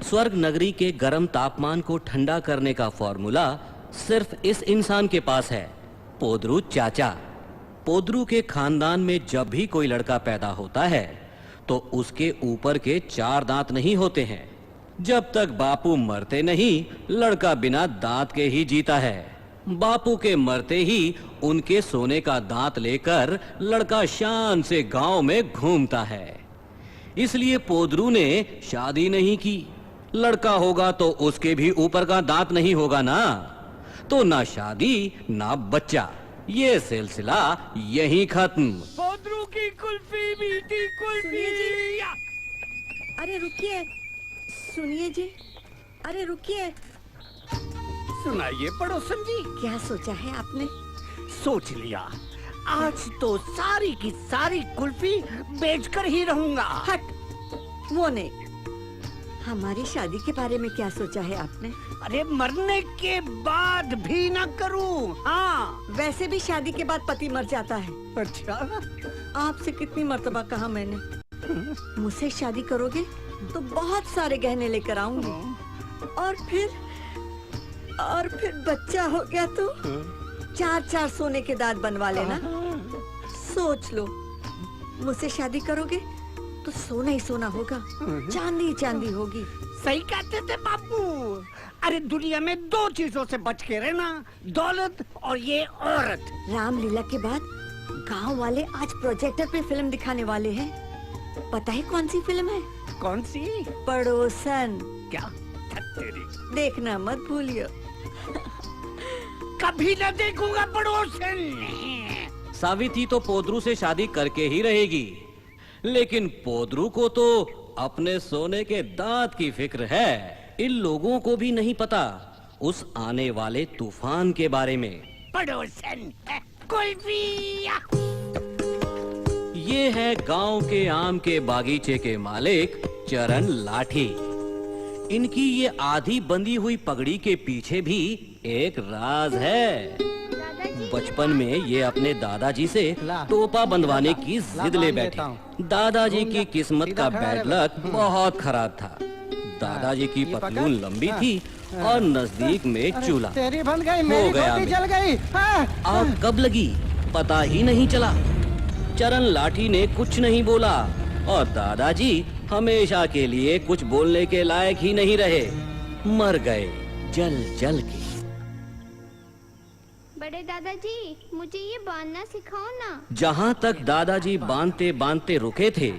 स्वर्ग नगरी के गर्म तापमान को ठंडा करने का फॉर्मूला सिर्फ इस इंसान के पास है, पोदरू चाचा। पोदरू के खानदान में जब भी कोई लड़का पैदा होता है तो उसके ऊपर के 4 दांत नहीं होते हैं। जब तक बापू मरते नहीं, लड़का बिना दांत के ही जीता है। बापू के मरते ही उनके सोने का दांत लेकर लड़का शान से गांव में घूमता है। इसलिए पोदरू ने शादी नहीं की। लड़का होगा तो उसके भी ऊपर का दांत नहीं होगा ना, तो ना शादी ना बच्चा। ये सिलसिला यहीं खत्म। पोदरू की कुल्फी, मीठी कुल्फी। अरे रुकिए, सुनिए जी, अरे रुकिए। सुनाइए पड़ोसन जी। क्या सोचा है आपने? सोच लिया, आज तो सारी की सारी कुल्फी बेचकर ही रहूंगा। हट, वो नहीं। हमारी शादी के बारे में क्या सोचा है आपने? अरे मरने के बाद भी ना करूं। हाँ, वैसे भी शादी के बाद पति मर जाता है। अच्छा, आपसे कितनी मर्तबा कहा मैंने, मुझसे शादी करोगे तो बहुत सारे गहने लेकर आऊंगी, और फिर बच्चा हो गया तो 4-4 सोने के दांत बनवा लेना। सोच लो, मुझसे शादी करोगे तो सोना ही सोना होगा, चांदी चांदी होगी। सही कहते थे बापू। अरे दुनिया में 2 चीजों से बच के रहना, दौलत और ये औरत। रामलीला के बाद गांव वाले आज प्रोजेक्टर पे फिल्म दिखाने वाले हैं। पता है कौन सी फिल्म है? कौन सी? पड़ोसन। क्या? तेरी देखना मत भूलियो। कभी न देखूंगा पड़ोसन। सावित्री तो पोदरू से शादी करके ही रहेगी, लेकिन पोदरू को तो अपने सोने के दांत की फिक्र है। इन लोगों को भी नहीं पता उस आने वाले तूफान के बारे में। पड़ोसन कुल्फी। ये है गांव के आम के बागीचे के मालिक चरण लाठी। इनकी ये आधी बंधी हुई पगड़ी के पीछे भी एक राज है। बचपन में ये अपने दादाजी से टोपा बंधवाने की जिद ले बैठे। दादाजी की किस्मत का बैड लक बहुत खराब था। दादाजी की पतलून लंबी थी और नजदीक में चूल्हा हो गया। आग कब लगी पता ही नहीं चला। चरण लाठी ने कुछ नहीं बोला और दादाजी हमेशा के लिए कुछ बोलने के लायक ही नहीं रहे, मर गए जल जल के। बड़े दादाजी, मुझे ये बांधना सिखाओ ना। जहाँ तक दादाजी बांधते बांधते रुके थे,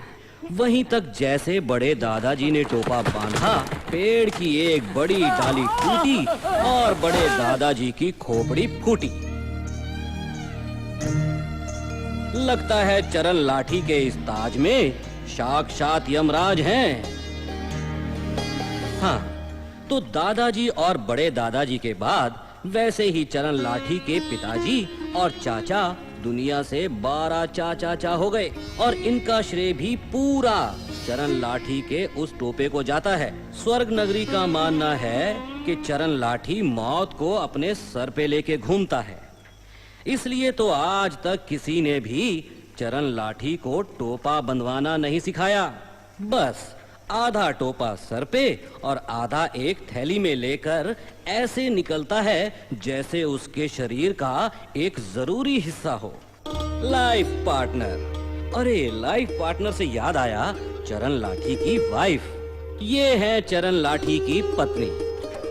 वहीं तक जैसे बड़े दादाजी ने टोपा बांधा, पेड़ की एक बड़ी डाली टूटी और बड़े दादाजी की खोपड़ी फूटी। लगता है चरण लाठी के इस ताज में साक्षात यमराज हैं। हाँ, तो दादाजी और बड़े दादाजी के बाद वैसे ही चरण लाठी के पिताजी और चाचा दुनिया से 12 चाचा हो गए और इनका श्रेय भी पूरा चरण लाठी के उस टोपे को जाता है। स्वर्ग नगरी का मानना है कि चरण लाठी मौत को अपने सर पे लेके घूमता है। इसलिए तो आज तक किसी ने भी चरण लाठी को टोपा बंधवाना नहीं सिखाया। बस आधा टोपा सर पे और आधा एक थैली में लेकर ऐसे निकलता है जैसे उसके शरीर का एक जरूरी हिस्सा हो। Life partner. अरे लाइफ पार्टनर से याद आया, चरण लाठी की वाइफ। ये है चरण लाठी की पत्नी,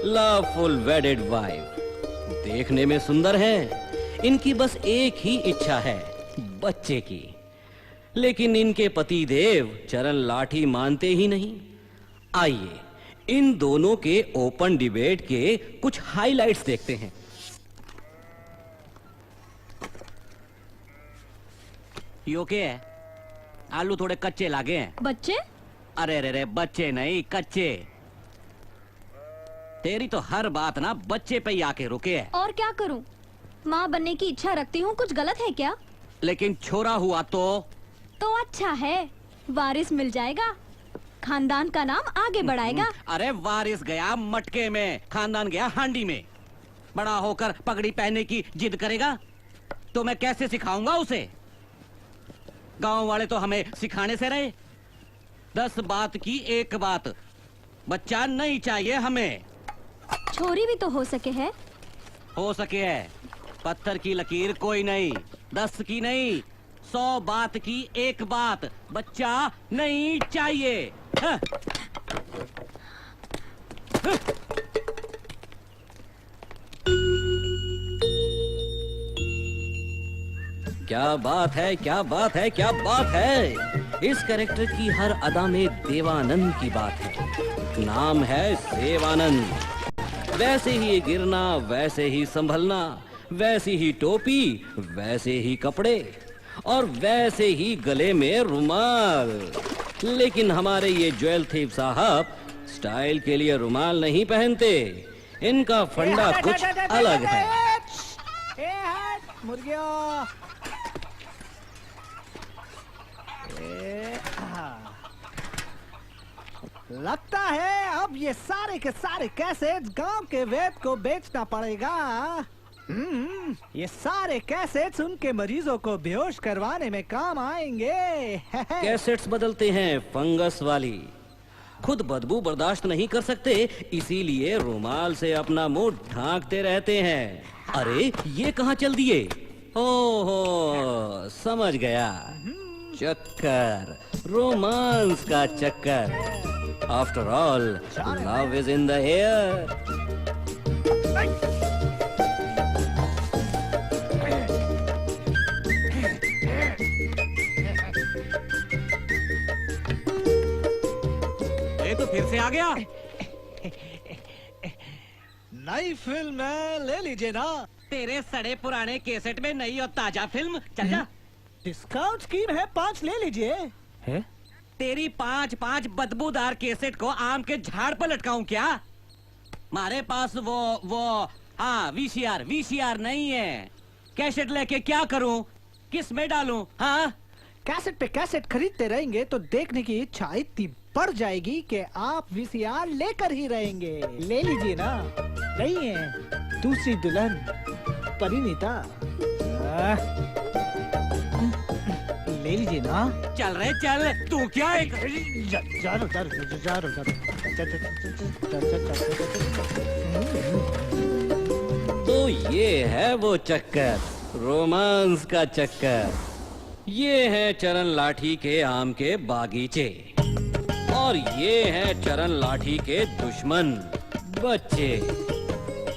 लवफुल वेडेड वाइफ। देखने में सुंदर है। इनकी बस एक ही इच्छा है, बच्चे की। लेकिन इनके पति देव चरण लाठी मानते ही नहीं। आइए इन दोनों के ओपन डिबेट के कुछ हाइलाइट्स देखते हैं। यो क्या है? आलू थोड़े कच्चे लागे हैं। बच्चे? अरे रे रे, बच्चे नहीं कच्चे। तेरी तो हर बात ना बच्चे पे ही आके रुके है। और क्या करूं? माँ बनने की इच्छा रखती हूँ, कुछ गलत है क्या? लेकिन छोरा हुआ तो अच्छा है, वारिस मिल जाएगा, खानदान का नाम आगे बढ़ाएगा। अरे वारिस गया मटके में, खानदान गया हांडी में। बड़ा होकर पगड़ी पहनने की जिद करेगा तो मैं कैसे सिखाऊंगा उसे? गांव वाले तो हमें सिखाने से रहे। 10 बात की एक बात, बच्चा नहीं चाहिए हमें। छोरी भी तो हो सके है। हो सके है, पत्थर की लकीर कोई नहीं, 10 की नहीं, 100 बात की एक बात, बच्चा नहीं चाहिए। हाँ। हाँ। क्या बात है, क्या बात है, क्या बात है। इस कैरेक्टर की हर अदा में देवानंद की बात है। नाम है सेवानंद। वैसे ही गिरना, वैसे ही संभलना, वैसी ही टोपी, वैसे ही कपड़े और वैसे ही गले में रुमाल। लेकिन हमारे ये ज्वेल थीफ साहब स्टाइल के लिए रुमाल नहीं पहनते। इनका फंडा कुछ अलग है। मुर्गियों, लगता है अब ये सारे के सारे कैसेट गांव के वेद को बेचना पड़ेगा। ये सारे कैसेट्स उनके मरीजों को बेहोश करवाने में काम आएंगे। कैसेट्स बदलते हैं फंगस वाली, खुद बदबू बर्दाश्त नहीं कर सकते, इसीलिए रुमाल से अपना मुंह ढांकते रहते हैं। अरे ये कहाँ चल दिए? ओहो, समझ गया, चक्कर, रोमांस का चक्कर। After all love is in the air. ये तो फिर से आ गया। नई फिल्म है, ले लीजिए ना। तेरे सड़े पुराने कैसेट में नई और ताजा फिल्म, चल जा। डिस्काउंट स्कीम है, 5 ले लीजिए। है? तेरी 5 बदबूदार कैसेट को आम के झाड़ पर लटकाऊं क्या? हमारे पास वो हाँ वीसीआर नहीं है। कैसेट लेके क्या करूं, किस में डालूं? हाँ, कैसेट पे कैसेट खरीदते रहेंगे तो देखने की इच्छा इतनी बढ़ जाएगी कि आप वीसीआर लेकर ही रहेंगे। ले लीजिए ना। नहीं है दूसरी दुल्हन परिणीता। ले लीजिए ना। चल रहे चल, तू क्या एक तो ये है वो चक्कर, रोमांस का चक्कर। ये है चरण लाठी के आम के बागीचे और ये है चरण लाठी के दुश्मन बच्चे।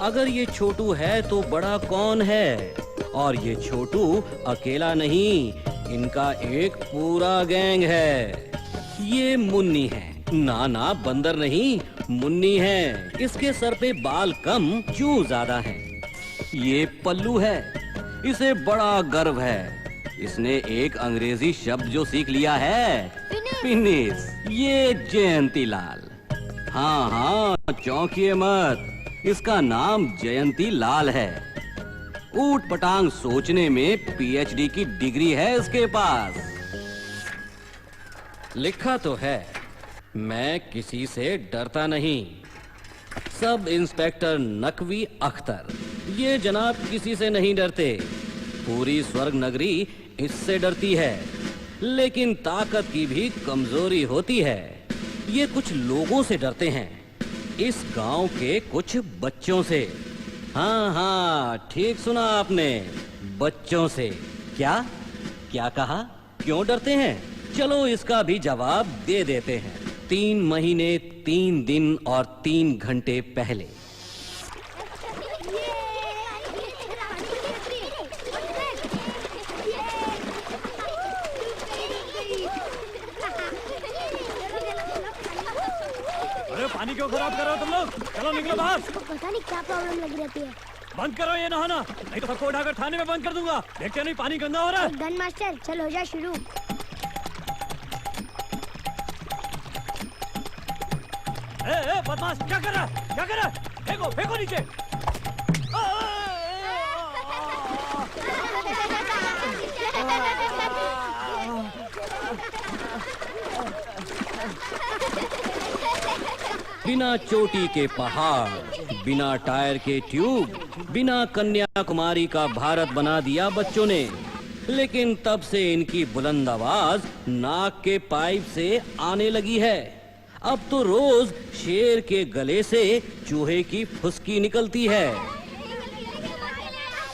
अगर ये छोटू है तो बड़ा कौन है? और ये छोटू अकेला नहीं, इनका एक पूरा गैंग है। ये मुन्नी है, ना बंदर नहीं, मुन्नी है। इसके सर पे बाल कम, चू ज्यादा है। ये पल्लू है, इसे बड़ा गर्व है। इसने एक अंग्रेजी शब्द जो सीख लिया है, फिनिश। ये जयंती लाल। हाँ, चौंकिए मत, इसका नाम जयंती लाल है। ऊट पटांग सोचने में पीएचडी की डिग्री है इसके पास। लिखा तो है, मैं किसी से डरता नहीं। सब इंस्पेक्टर नकवी अख्तर, ये जनाब किसी से नहीं डरते। पूरी स्वर्ग नगरी इससे डरती है। लेकिन ताकत की भी कमजोरी होती है। ये कुछ लोगों से डरते हैं, इस गांव के कुछ बच्चों से। हाँ, ठीक सुना आपने, बच्चों से। क्या कहा? क्यों डरते हैं? चलो इसका भी जवाब दे देते हैं। 3 महीने 3 दिन और 3 घंटे पहले पानी क्यों खराब कर रहे हो तुम लोग? चलो निकलो बाहर। पता नहीं क्या प्रॉब्लम लगी रहती है। बंद करो ये नहाना, नहीं तो सबको उठाकर थाने में बंद कर दूंगा। देखते नहीं पानी गंदा हो रहा है। गन मास्टर, चल हो जा शुरू। बदमाश, क्या कर रहा है? क्या कर रहा है? फेंको नीचे। बिना चोटी के पहाड़, बिना टायर के ट्यूब, बिना कन्याकुमारी का भारत बना दिया बच्चों ने। लेकिन तब से इनकी बुलंद आवाज नाक के पाइप से आने लगी है। अब तो रोज शेर के गले से चूहे की फुसकी निकलती है।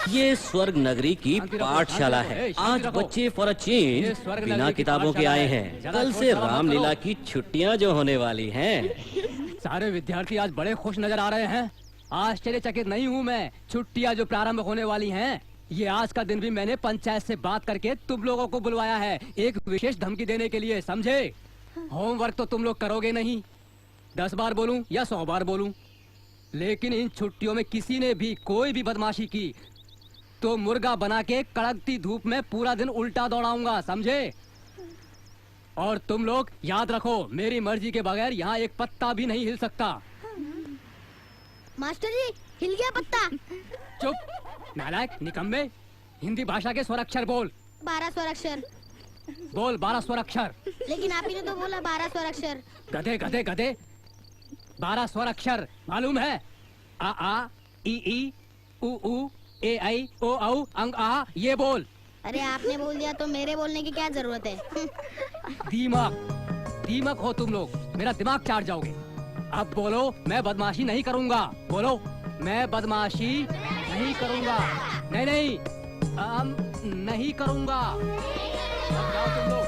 ये स्वर्ग नगरी की पाठशाला है। आज बच्चे फॉर अ चेंज बिना किताबों के आए हैं। कल से रामलीला की छुट्टियां जो होने वाली हैं। सारे विद्यार्थी आज बड़े खुश नजर आ रहे हैं। आश्चर्यचकित नहीं हूँ मैं। छुट्टियाँ जो प्रारंभ होने वाली हैं, ये आज का दिन भी मैंने पंचायत से बात करके तुम लोगों को बुलवाया है, एक विशेष धमकी देने के लिए, समझे? होमवर्क तो तुम लोग करोगे नहीं, 10 बार बोलूं या 100 बार बोलूं, लेकिन इन छुट्टियों में किसी ने भी कोई भी बदमाशी की तो मुर्गा बना के कड़कती धूप में पूरा दिन उल्टा दौड़ाऊंगा, समझे? और तुम लोग याद रखो, मेरी मर्जी के बगैर यहाँ एक पत्ता भी नहीं हिल सकता। मास्टर जी, हिल गया पत्ता। चुप नालायक निकम्मे, हिंदी भाषा के स्वराक्षर बोल। 12 स्वराक्षर। बोल 12 स्वराक्षर। लेकिन आप ही ने तो बोला 12 स्वराक्षर। गधे गधे गधे, 12 स्वराक्षर मालूम है? आ आ, ई ई, उ ऊ, ए आई, ओ औ, अंग आ, ये बोल। अरे आपने बोल दिया तो मेरे बोलने की क्या जरूरत है? दीमक हो तुम लोग, मेरा दिमाग चाट जाओगे। अब बोलो, मैं बदमाशी नहीं करूंगा। बोलो, मैं बदमाशी नहीं करूंगा। नहीं नहीं, नहीं करूंगा। अब जाओ तुम लोग।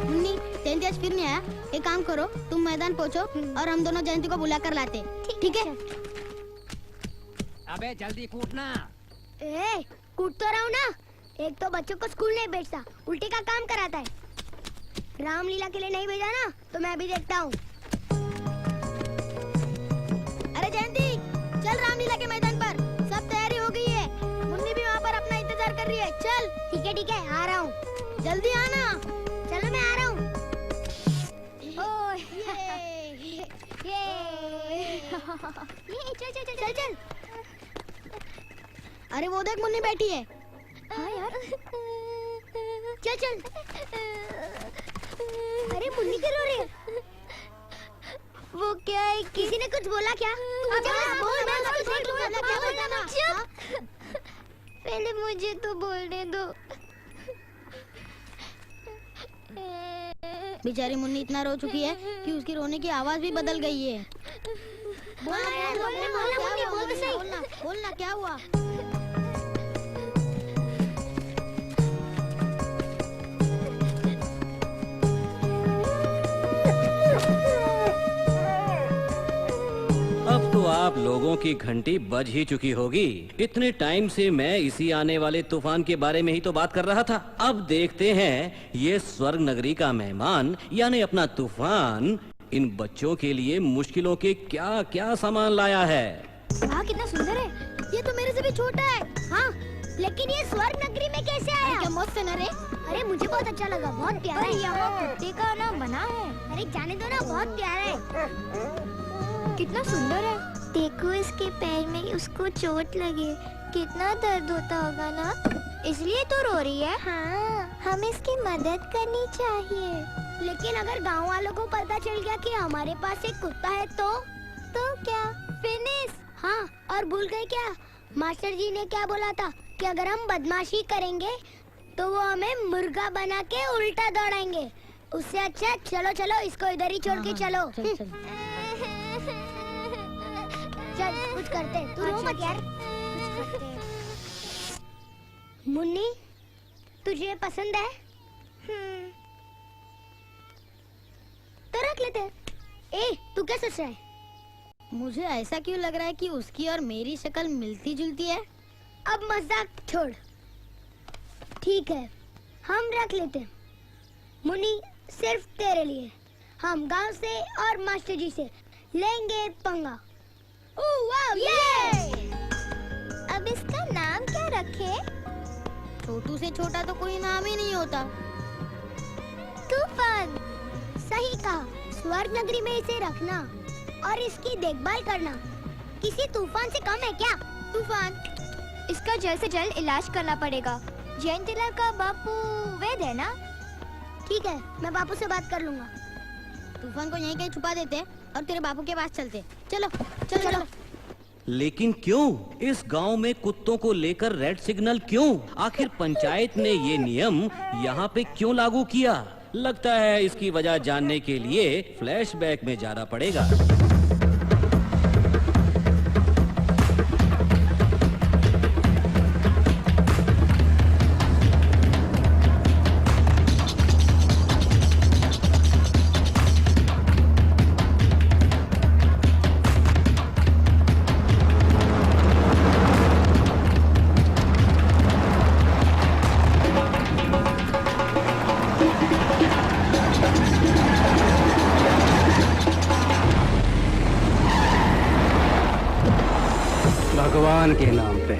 मुन्नी, जयंती आज फिर नहीं आया। एक काम करो, तुम मैदान पहुँचो और हम दोनों जयंती को बुला कर लाते। ठीक है? अबे जल्दी कूदना। ए, कूद तो रहा हूँ ना। एक तो बच्चों को स्कूल नहीं भेजता, उल्टे का काम कराता है। रामलीला के लिए नहीं भेजा ना, तो मैं भी देखता हूँ। अरे जयंती, चल रामलीला के मैदान पर, सब तैयारी हो गई है। मुन्नी भी वहाँ पर अपना इंतजार कर रही है। चल। ठीक है, आ रहा हूँ। जल्दी आना। चलो, मैं आ रहा हूँ। चल। अरे वो देख, मुन्नी बैठी है। हाँ यार। चल। अरे मुन्नी क्यों रो रही है? वो क्या है, किसी ने कुछ बोला क्या? पहले मुझे तो बोलने दो। बेचारी मुन्नी इतना रो चुकी है कि उसकी रोने की आवाज भी बदल गई है। बोलना क्या हुआ? अब तो आप लोगों की घंटी बज ही चुकी होगी। इतने टाइम से मैं इसी आने वाले तूफान के बारे में ही तो बात कर रहा था। अब देखते हैं ये स्वर्ग नगरी का मेहमान यानी अपना तूफान इन बच्चों के लिए मुश्किलों के क्या क्या सामान लाया है। वाह, कितना सुंदर है। ये तो मेरे से भी छोटा है। हाँ, लेकिन ये स्वर्ग नगरी में कैसे आया? क्या मस्त है ना रे? अरे मुझे बहुत अच्छा लगा, बहुत प्यारा है। यहाँ कुत्ते का ना बना है। अरे जाने दो ना, बहुत प्यारा है। कितना सुंदर है। देखो, इसके पैर में उसको चोट लगी, कितना दर्द होता होगा ना, इसलिए तो रो रही है। हाँ, हमें इसकी मदद करनी चाहिए। लेकिन अगर गांव वालों को पता चल गया कि हमारे पास एक कुत्ता है तो क्या? फिनिश। हाँ, और भूल गए क्या? मास्टर जी ने क्या बोला था कि अगर हम बदमाशी करेंगे तो वो हमें मुर्गा बना के उल्टा दौड़ाएंगे। उससे अच्छा चलो इसको इधर ही छोड़ के चलो। चल, कुछ करते। तू रो मत यार। मुन्नी, तुझे पसंद है? तो रख लेते हैं। ए, तू क्या सोच रहा है? मुझे ऐसा क्यों लग रहा है कि उसकी और मेरी शक्ल मिलती जुलती है। अब मजाक छोड़। ठीक है, हम रख लेते हैं। मुन्नी, सिर्फ तेरे लिए। हम गांव से और मास्टर जी से लेंगे पंगा। ओह वाव, ये! अब इसका नाम क्या रखे? छोटू से छोटा तो कोई नाम ही नहीं होता। तूफान। सही कहा। स्वर्ग नगरी में इसे रखना और इसकी देखभाल करना किसी तूफान से कम है क्या? तूफान, इसका जल्द से जल्द इलाज करना पड़ेगा। जयंतीला का बापू वैद्य है ना? ठीक है, मैं बापू से बात कर लूंगा। तूफान को यहीं कहीं छुपा देते और तेरे बापू के पास चलते। चलो। लेकिन क्यों इस गांव में कुत्तों को लेकर रेड सिग्नल क्यों? आखिर पंचायत ने ये नियम यहाँ पे क्यों लागू किया? लगता है इसकी वजह जानने के लिए फ्लैशबैक में जाना पड़ेगा। भगवान के नाम पे।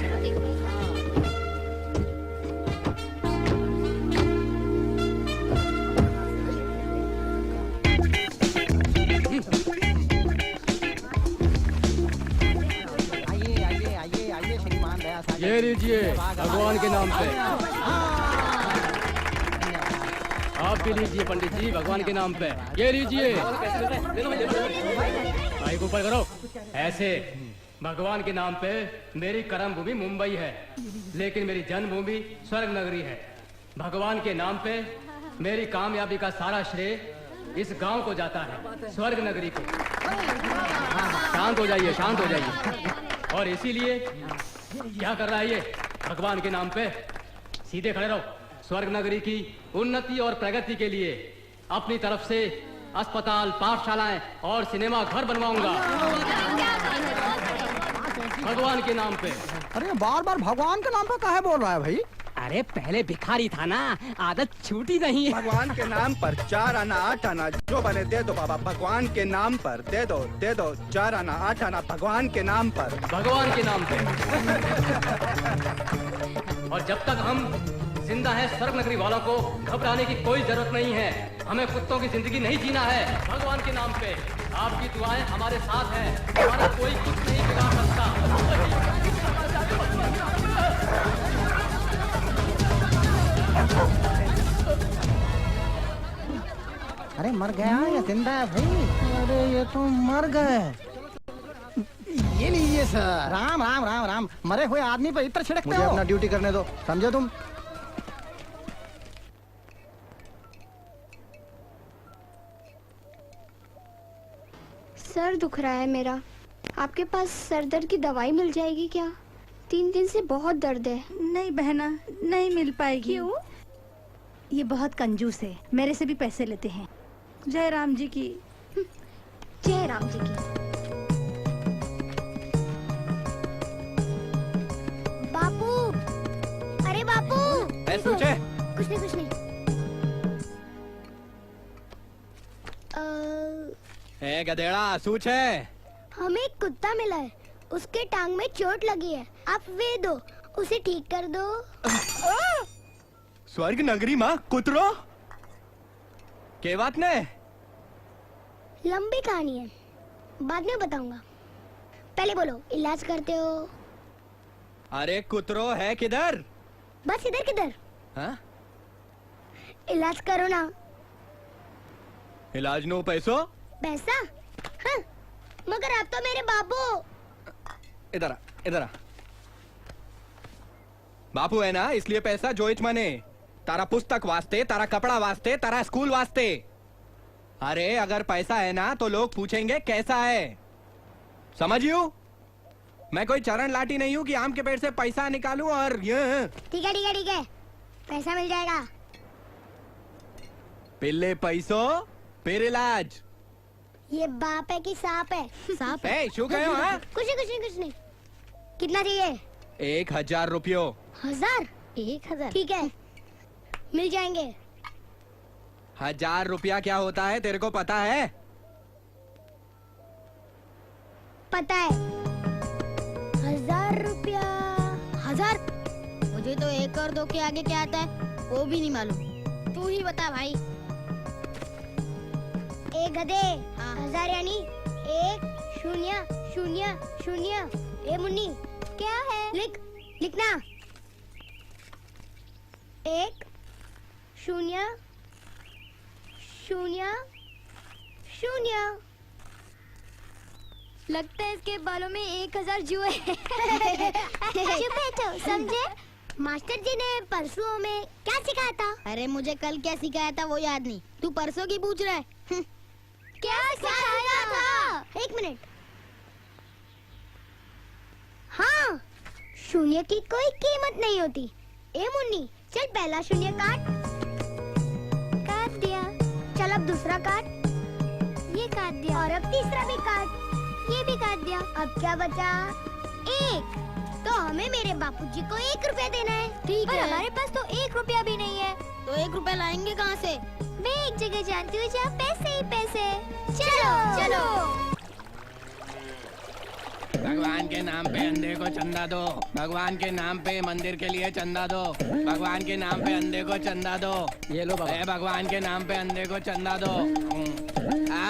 ये लीजिए भगवान के नाम पे। आप भी लीजिए पंडित जी भगवान के नाम पे। ये लीजिए। भाई को ऊपर करो। ऐसे भगवान के नाम पे मेरी कर्म भूमि मुंबई है, लेकिन मेरी जन्मभूमि स्वर्ग नगरी है। भगवान के नाम पे मेरी कामयाबी का सारा श्रेय इस गांव को जाता है, स्वर्ग नगरी को। शांत हो जाइए, शांत हो जाइए। और इसीलिए क्या कर रहा है ये भगवान के नाम पे? सीधे खड़े रहो। स्वर्ग नगरी की उन्नति और प्रगति के लिए अपनी तरफ से अस्पताल, पाठशालाएं और सिनेमा घर बनवाऊंगा भगवान के नाम पे। अरे बार बार भगवान के नाम पे काहे बोल रहा है भाई? अरे पहले भिखारी था ना, आदत छूटी नहीं है। भगवान के नाम पर 4 आना 8 आना जो बने दे दो बाबा। भगवान के नाम पर दे दो 4 आना 8 आना भगवान के नाम पर। भगवान के नाम पे। और जब तक हम जिंदा हैं, स्वर्ग नगरी वालों को घबराने की कोई जरूरत नहीं है। हमें कुत्तों की जिंदगी नहीं जीना है। भगवान के नाम पे आपकी दुआएं हमारे साथ हैं। हमारा कोई कुछ नहीं बिगाड़ सकता। अरे मर गया या जिंदा है भाई? अरे ये तो मर गए। ये लीजिए सर। राम राम राम राम। मरे हुए आदमी पे इत्र छिड़कते हो? मुझे अपना ड्यूटी करने दो, समझे तुम? सर दुख रहा है मेरा। आपके पास सर दर्द की दवाई मिल जाएगी क्या? 3 दिन से बहुत दर्द है। नहीं बहना, नहीं मिल पाएगी। क्यों? ये बहुत कंजूस है, मेरे से भी पैसे लेते हैं। जय राम जी की। जय राम जी की। बापू, अरे बापू। सोचे कुछ नहीं कुछ नहीं। गधेड़ा सूच है। हमें एक कुत्ता मिला है, उसके टांग में चोट लगी है। आप वे दो, उसे ठीक कर दो। स्वर्ग नगरी माँ कुतरो के बात ने? लंबी कहानी है, बाद में बताऊंगा। पहले बोलो, इलाज करते हो? अरे कुतरो है किधर? बस इधर किधर? हाँ? इलाज करो ना। इलाज नो पैसो? पैसा? हाँ, मगर आप तो मेरे बापू। इधर आ, इधर आ। बापू है ना, इसलिए पैसा जोइच मने। तारा पुस्तक वास्ते, तारा कपड़ा वास्ते, तारा स्कूल वास्ते। अरे अगर पैसा है ना तो लोग पूछेंगे कैसा है, समझियो? मैं कोई चरण लाठी नहीं हूँ कि आम के पेड़ से पैसा निकालूं और ये। ठीक है ठीक है ठीक है, पैसा मिल जाएगा। पिल्ले पैसो फिर इलाज। ये बाप है कि सांप है? सांप ए, शू कहो हाँ? कुछ नहीं कुछ नहीं कुछ नहीं। कितना चाहिए? 1000 रुपयो। 1000? 1000 ठीक है, मिल जाएंगे। 1000 रुपया क्या होता है तेरे को पता है? पता है। 1000 रुपया। 1000? मुझे तो 1 और 2 के आगे क्या आता है वो भी नहीं मालूम। तू ही बता भाई। एक गधे। 1000 यानी 1 0 0 0। ए मुन्नी क्या है? लिख, लिखना। 1 0 0 0। लगता है इसके बालों में 1000 जुए। चुप बैठो, समझे? मास्टर जी ने परसों में क्या सिखाया था? अरे मुझे कल क्या सिखाया था वो याद नहीं, तू परसों की पूछ रहा है। क्या सिखाया था? एक मिनट। हाँ, शून्य की कोई कीमत नहीं होती। ए मुन्नी, चल पहला शून्य काट दिया। चल अब दूसरा काट, ये काट दिया। और अब तीसरा भी काट, ये भी काट दिया। अब क्या बचा? 1। तो हमें मेरे बापूजी को 1 रुपया देना है। ठीक है। हमारे पास तो 1 रुपया भी नहीं है। तो 1 रुपया लाएंगे कहाँ से? मैं एक जगह जानती हूँ जहाँ पैसे ही पैसे। चलो चलो। भगवान के नाम पे अंधे को चंदा दो, भगवान के नाम पे मंदिर के लिए चंदा दो, भगवान के नाम पे अंधे को चंदा दो। ये लो बाबा। भगवान के नाम पे अंधे को चंदा दो।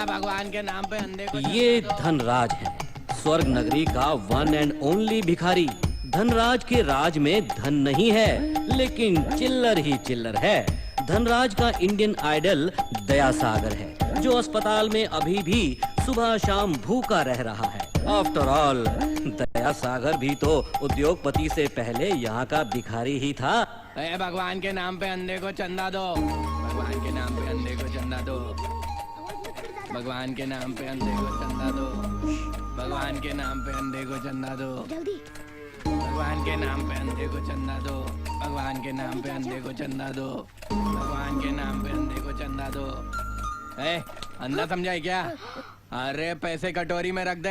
भगवान के नाम पे अंधे को ये धनराज है, स्वर्ग नगरी का वन एंड ओनली भिखारी। धनराज के राज में धन नहीं है, लेकिन चिल्लर ही चिल्लर है। धनराज का इंडियन आइडल दया सागर है, जो अस्पताल में अभी भी सुबह शाम भूखा रह रहा है। आफ्टर ऑल दया सागर भी तो उद्योगपति से पहले यहाँ का भिखारी ही था। भगवान के नाम पे अंधे को चंदा दो, भगवान के नाम पे अंधे को चंदा दो, भगवान के नाम पे अंधे को चंदा दो, भगवान के नाम पे अंधे को चंदा दो, जल्दी। भगवान के नाम पे अंधे को चंदा दो, भगवान के नाम पे अंधे को चंदा दो, भगवान के नाम पे अंधे को चंदा दो। अंधा समझा है क्या? अरे पैसे कटोरी में रख दे।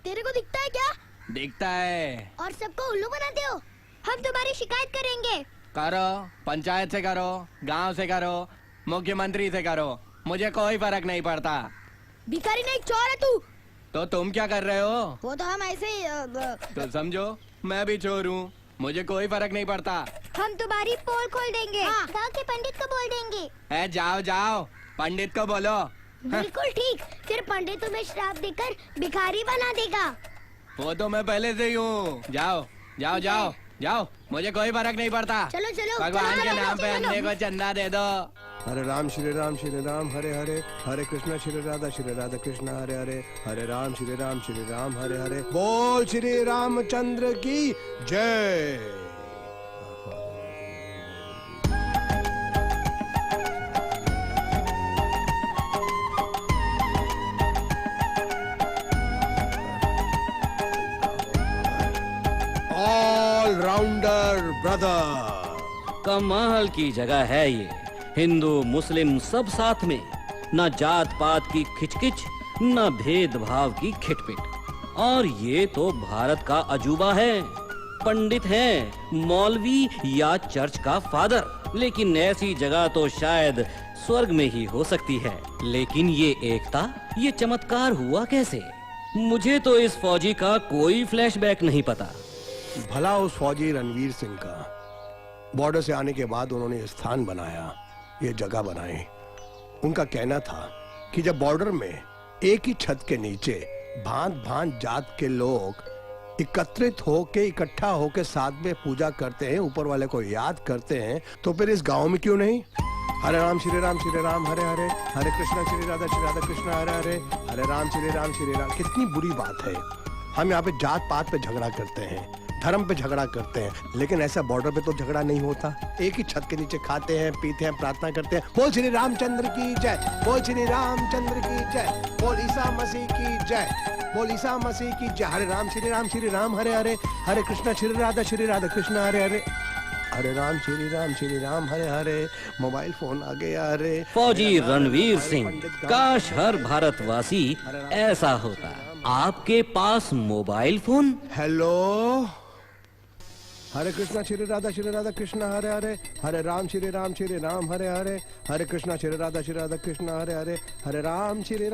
तेरे को दिखता है क्या? दिखता है। और सबको उल्लू बनाते हो। हम तुम्हारी शिकायत करेंगे। करो, पंचायत से करो, गांव से करो, मुख्यमंत्री से करो, मुझे कोई फर्क नहीं पड़ता। भिखारी नहीं, चोर है तू। तो तुम क्या कर रहे हो? वो तो हम ऐसे ही तो समझो मैं भी चोर हूँ, मुझे कोई फर्क नहीं पड़ता। हम तुम्हारी पोल खोल देंगे। गाँव के पंडित को बोल देंगे। जाओ जाओ, पंडित को बोलो। बिल्कुल ठीक। फिर पंडित तुम्हें श्राप देकर भिखारी बना देगा। वो तो मैं पहले से ही हूँ। जाओ जाओ जाओ जाओ, मुझे कोई फर्क नहीं पड़ता। चलो चलो। भगवान के नाम पे अंधे को चंदा दे दो। हरे राम श्री राम हरे हरे, हरे कृष्णा श्री राधा कृष्णा हरे हरे, हरे राम श्री राम हरे हरे। बोल श्री रामचंद्र की जय। All rounder brother. कमाल की जगह है ये, हिंदू मुस्लिम सब साथ में, न जात पात की खिचकिच, न भेदभाव की खिटपिट। और ये तो भारत का अजूबा है। पंडित हैं, मौलवी या चर्च का फादर, लेकिन ऐसी जगह तो शायद स्वर्ग में ही हो सकती है। लेकिन ये एकता, ये चमत्कार हुआ कैसे? मुझे तो इस फौजी का कोई फ्लैशबैक नहीं पता। भला उस फौजी रणवीर सिंह का, बॉर्डर से आने के बाद उन्होंने स्थान बनाया, ये जगह बनाई। उनका कहना था कि जब बॉर्डर में एक ही छत के नीचे भांत भांत जात के लोग एकत्रित होके, इकट्ठा होके साथ में पूजा करते हैं, ऊपर वाले को याद करते हैं, तो फिर इस गांव में क्यों नहीं? हरे राम श्री राम हरे हरे, हरे कृष्णा श्री राधा कृष्णा हरे हरे, हरे राम श्री राम। कितनी बुरी बात है। हम यहाँ पे जात पात पे झगड़ा करते हैं, धर्म पे झगड़ा करते हैं, लेकिन ऐसा बॉर्डर पे तो झगड़ा नहीं होता। एक ही छत के नीचे खाते हैं, पीते हैं, प्रार्थना करते हैं। बोल श्री रामचंद्र की जय, बोल श्री रामचंद्र की जय, बोल ईसा मसीह की जय, बोल ईसा मसीह की जय। हरे राम श्री राम हरे हरे, हरे कृष्णा श्री राधा कृष्णा हरे हरे, हरे राम श्री राम हरे हरे। मोबाइल फोन आ गया। अरे फौजी रणवीर सिंह, काश हर भारतवासी ऐसा होता। आपके पास मोबाइल फोन? हेलो, हरे कृष्णा श्री राधा कृष्णा हरे हरे, हरे राम श्री राम हरे हरे, हरे कृष्णा श्री राधा कृष्णा हरे हरे, हरे राम श्री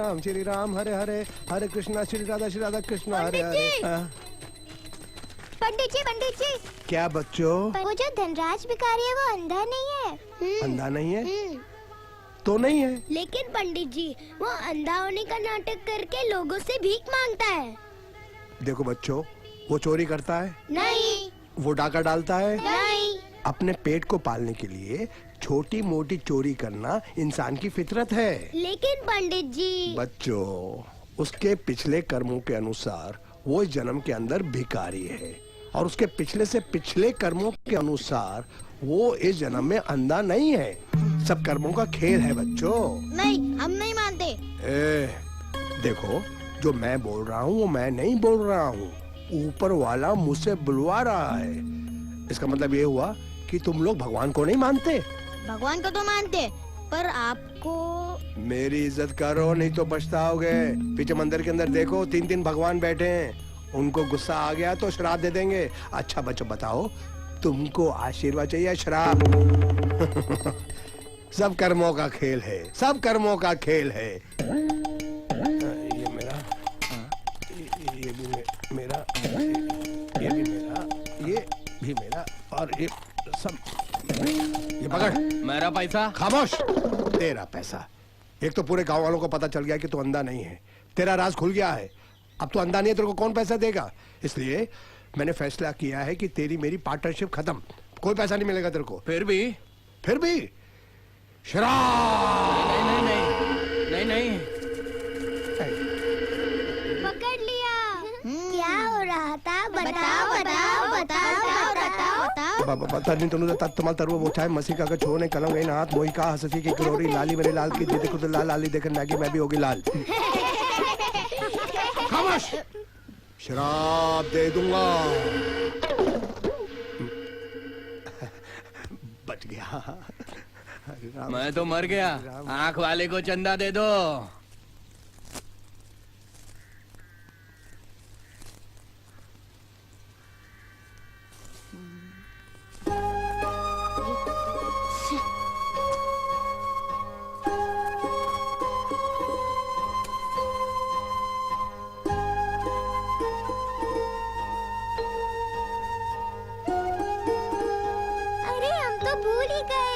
राम हरे हरे, हरे कृष्णा श्री राधा कृष्णा हरे हरे। पंडित जी क्या बच्चों? वो जो धनराज भिखारी है वो अंधा नहीं है। अंधा नहीं है तो नहीं है, लेकिन पंडित जी वो अंधा होने का नाटक करके लोगों से भीख मांगता है। देखो बच्चों, वो चोरी करता है नहीं, वो डाका डालता है नहीं। अपने पेट को पालने के लिए छोटी मोटी चोरी करना इंसान की फितरत है। लेकिन पंडित जी बच्चों, उसके पिछले कर्मों के अनुसार वो इस जन्म के अंदर भिखारी है, और उसके पिछले से पिछले कर्मों के अनुसार वो इस जन्म में अंधा नहीं है। सब कर्मों का खेल है बच्चों। नहीं, हम नहीं मानते। देखो, जो मैं बोल रहा हूँ वो मैं नहीं बोल रहा हूँ, ऊपर वाला मुझसे बुलवा रहा है। इसका मतलब ये हुआ कि तुम लोग भगवान को नहीं मानते। भगवान को तो मानते, पर आपको। मेरी इज्जत करो नहीं तो पछताओगे। पीछे मंदिर के अंदर देखो, 3 भगवान बैठे हैं। उनको गुस्सा आ गया तो श्राप दे देंगे। अच्छा बच्चों बताओ, तुमको आशीर्वाद चाहिए या श्राप? सब कर्मों का खेल है, सब कर्मों का खेल है। ये मेरा, ये भी मेरा, ये भी मेरा, ये भी मेरा, और ये सब। ये पकड़ मेरा पैसा। खामोश। तेरा पैसा। एक तो पूरे गांव वालों को पता चल गया कि तू अंधा नहीं है। तेरा राज खुल गया है। अब तू अंधा नहीं है, तेरे को कौन पैसा देगा? इसलिए मैंने फैसला किया है कि तेरी मेरी पार्टनरशिप खत्म। कोई पैसा नहीं मिलेगा तेरे को। फिर भी शराब। नहीं नहीं। पकड़ लिया। क्या हो रहा था? बताओ। बता नहीं तनु तत्तमल तरव वो चाहे मसी का छोने कलम गई हाथ मोही का हंसी की करोरी लाली मेरे लाल की दीदी को तो लाल लाली देखन लागी मैं भी होगी लाल। खामोश। शराब दे दूंगा। बच गया। मैं तो मर गया। आंख वाले को चंदा दे दो। अरे हम तो भूल ही गए।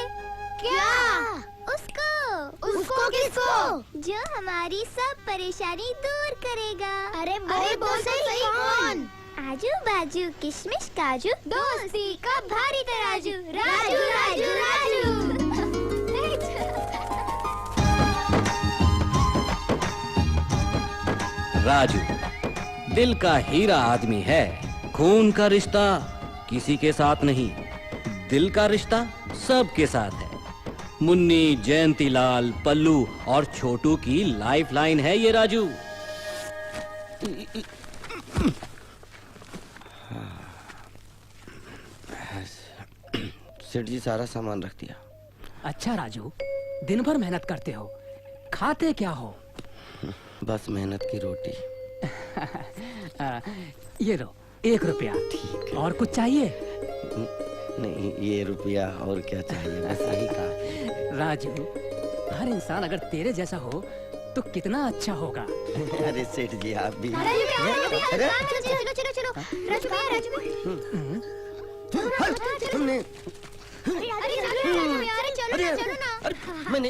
क्या? उसको किसको? जो हमारी सब परेशानी दूर करेगा। अरे बोल सही कौन? आजू बाजू किशमिश काजू, दोस्ती का भारी तराजू, राजू राजू राजू। राजू दिल का हीरा आदमी है। खून का रिश्ता किसी के साथ नहीं, दिल का रिश्ता सबके साथ है। मुन्नी, जयंतीलाल, पल्लू और छोटू की लाइफलाइन है ये राजू। सेठ जी सारा सामान रख दिया। अच्छा राजू, दिन भर मेहनत करते हो, खाते क्या हो? बस मेहनत की रोटी। ये लो 1 रुपया। ठीक है। और कुछ चाहिए? नहीं, ये रुपया और क्या चाहिए, बस यही कहा। राजू, हर इंसान अगर तेरे जैसा हो तो कितना अच्छा होगा। अरे सेठ जी आप भी। मैंने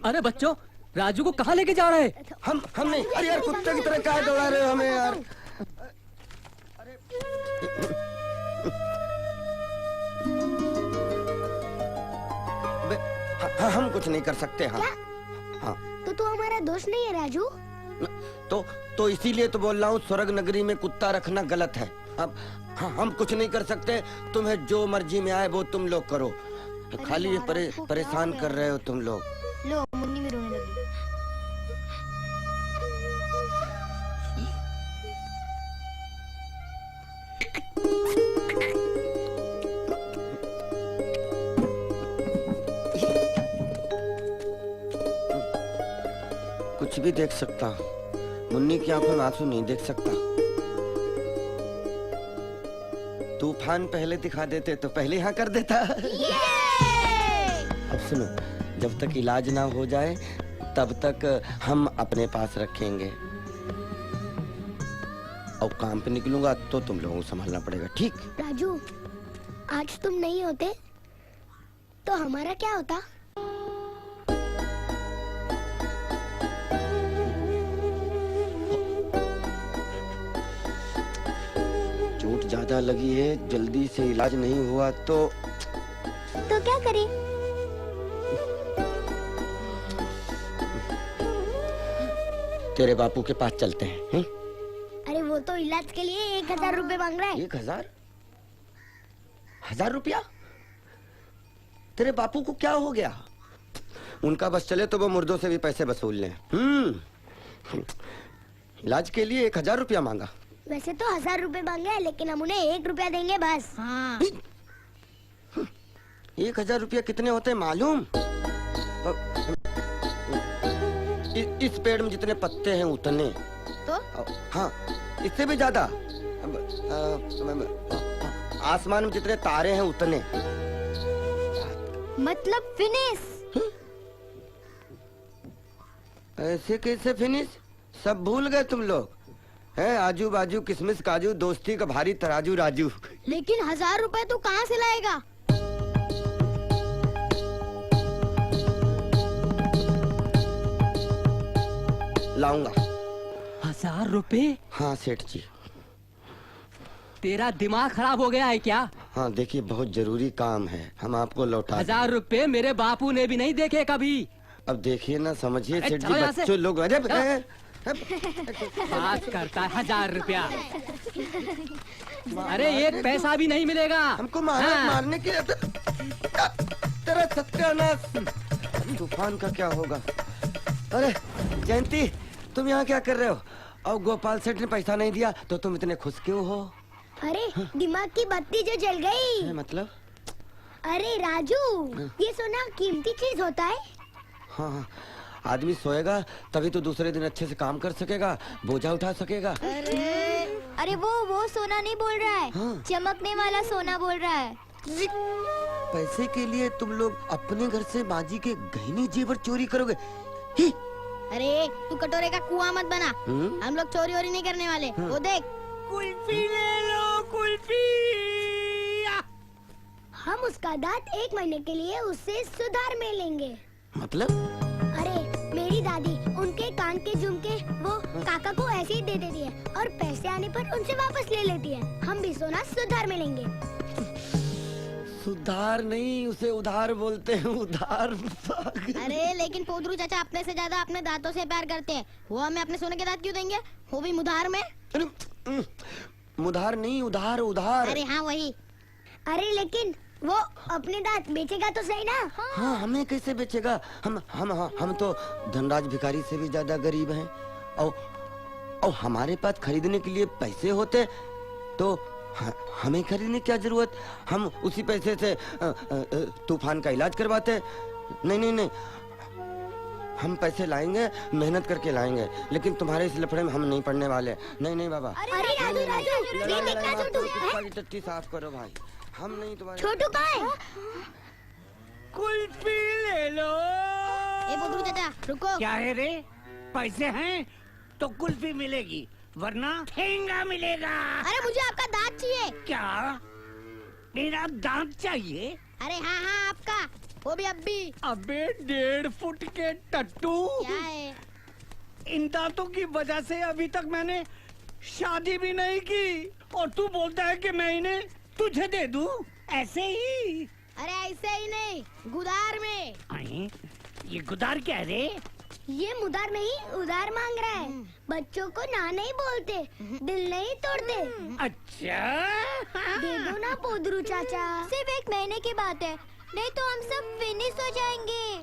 अरे बच्चों, राजू को कहाँ लेके जा रहे? हमने अरे यार कुत्ते की तरह कहाँ दौड़ा रहे हो हमें यार। हम कुछ नहीं कर सकते। हाँ हाँ। तो तू हमारा दोस्त नहीं है राजू? तो इसीलिए तो बोल रहा हूँ, स्वर्ग नगरी में कुत्ता रखना गलत है। अब हम कुछ नहीं कर सकते। तुम्हें जो मर्जी में आए वो तुम लोग करो। खाली ये परेशान कर रहे हो तुम लोग। लो मुन्नी भी रोने लगी। कुछ भी देख सकता, मुन्नी की आंखों में आंसू नहीं देख सकता। तूफान पहले दिखा देते तो पहले यहाँ कर देता। अब सुनो, जब तक इलाज ना हो जाए तब तक हम अपने पास रखेंगे, और काम पे निकलूंगा तो तुम लोगों को संभालना पड़ेगा, ठीक? राजू, आज तुम नहीं होते तो हमारा क्या होता? चोट ज्यादा लगी है, जल्दी से इलाज नहीं हुआ तो क्या करें? तेरे बापू के पास चलते हैं। अरे वो तो इलाज के लिए 1000 रुपए मांग रहा है। 1000? 1000 रुपया? तेरे बापू को क्या हो गया? उनका बस चले तो वो मुर्दों से भी पैसे वसूल लें। इलाज के लिए 1000 रुपया मांगा। वैसे तो 1000 रुपए मांगे हैं, लेकिन हम उन्हें 1 रुपया देंगे बस। हाँ। 1000 रुपया कितने होते हैं मालूम? इस पेड़ में जितने पत्ते हैं उतने। तो? हाँ, इससे भी ज्यादा। आसमान में जितने तारे हैं उतने। मतलब फिनिश। ऐसे कैसे फिनिश? सब भूल गए तुम लोग हैं? आजू बाजू किसमिस काजू, दोस्ती का भारी तराजू राजू। लेकिन 1000 रुपए तू कहाँ से लाएगा? लाऊंगा। 1000 रुपए? हाँ सेठ जी। तेरा दिमाग खराब हो गया है क्या? हाँ देखिए, बहुत जरूरी काम है, हम आपको लौटा। 1000 रुपए मेरे बापू ने भी नहीं देखे कभी। अब देखिए ना, समझिए सेठ जी, चलो यहाँ से। बच्चों लोग। अरे बात करता है 1000 रुपया। अरे एक पैसा भी नहीं मिलेगा हमको मारने के। तेरा सत्यानाश। तूफान का क्या होगा? अरे जयंती, तुम यहाँ क्या कर रहे हो? और गोपाल सेठ ने पैसा नहीं दिया तो तुम इतने खुश क्यों हो? अरे दिमाग की बत्ती जो जल गई। मतलब? अरे राजू, ये सोना कीमती चीज होता है। हाँ, आदमी सोएगा तभी तो दूसरे दिन अच्छे से काम कर सकेगा, बोझा उठा सकेगा। अरे वो सोना नहीं बोल रहा है। हाँ। चमकने वाला सोना बोल रहा है। पैसे के लिए तुम लोग अपने घर से माजी के गहने जेवर चोरी करोगे? ही? अरे तू कटोरे का कुआं मत बना। हम लोग चोरी वोरी नहीं करने वाले। वो देख, कुल्फी ले लो, कुल्फी। हम उसका दांत 1 महीने के लिए उससे सुधार में लेंगे। मतलब? अरे मेरी दादी उनके कान के झुमके वो काका को ऐसे ही दे देती है और पैसे आने पर उनसे वापस ले लेती है। हम भी सोना सुधार में लेंगे। सुधार नहीं, उसे उधार बोलते हैं, उधार। अरे लेकिन पोदरू चाचा अपने से ज्यादा अपने दांतों से प्यार करते हैं। वो हमें अपने सोने के दांत क्यों देंगे? वो भी मुधार में। मुधार नहीं, उधार उधार। अरे हाँ वही। अरे लेकिन वो अपने दांत बेचेगा तो सही ना? हाँ, हमें कैसे बेचेगा? हम तो धनराज भिखारी से भी ज्यादा गरीब हैं। और हमारे पास खरीदने के लिए पैसे होते तो हमें खरीदने क्या जरूरत? हम उसी पैसे से तूफान का इलाज करवाते। नहीं, हम पैसे लाएंगे, मेहनत करके लाएंगे, लेकिन तुम्हारे इस लफड़े में हम नहीं पड़ने वाले। नहीं बाबा। अरे राजू, टट्टी साफ करो भाई, हम नहीं तुम्हारे। छोटू कहाँ है? कुल्फी ले लो। ए पोदरू चाचा रुको। क्या है रे? पैसे हैं तो कुल्फी मिलेगी, वरना ठेंगा मिलेगा। अरे मुझे आपका दांत चाहिए। क्या? मेरा दांत चाहिए? अरे हाँ आपका, वो भी अब भी। अबे 1.5 फुट के टट्टू, क्या है? इन दांतों की वजह से अभी तक मैंने शादी भी नहीं की और तू बोलता है कि मैं इन्हें तुझे दे दूं? ऐसे ही? अरे ऐसे ही नहीं, गुदार में। आई, ये गुदार क्या है रे? ये मुदार नहीं, उधार मांग रहा है। बच्चों को ना नहीं बोलते, दिल नहीं तोड़ते। अच्छा, दे दो ना पोदरू चाचा। सिर्फ 1 महीने की बात है, नहीं तो हम सब फिनिश हो जाएंगे।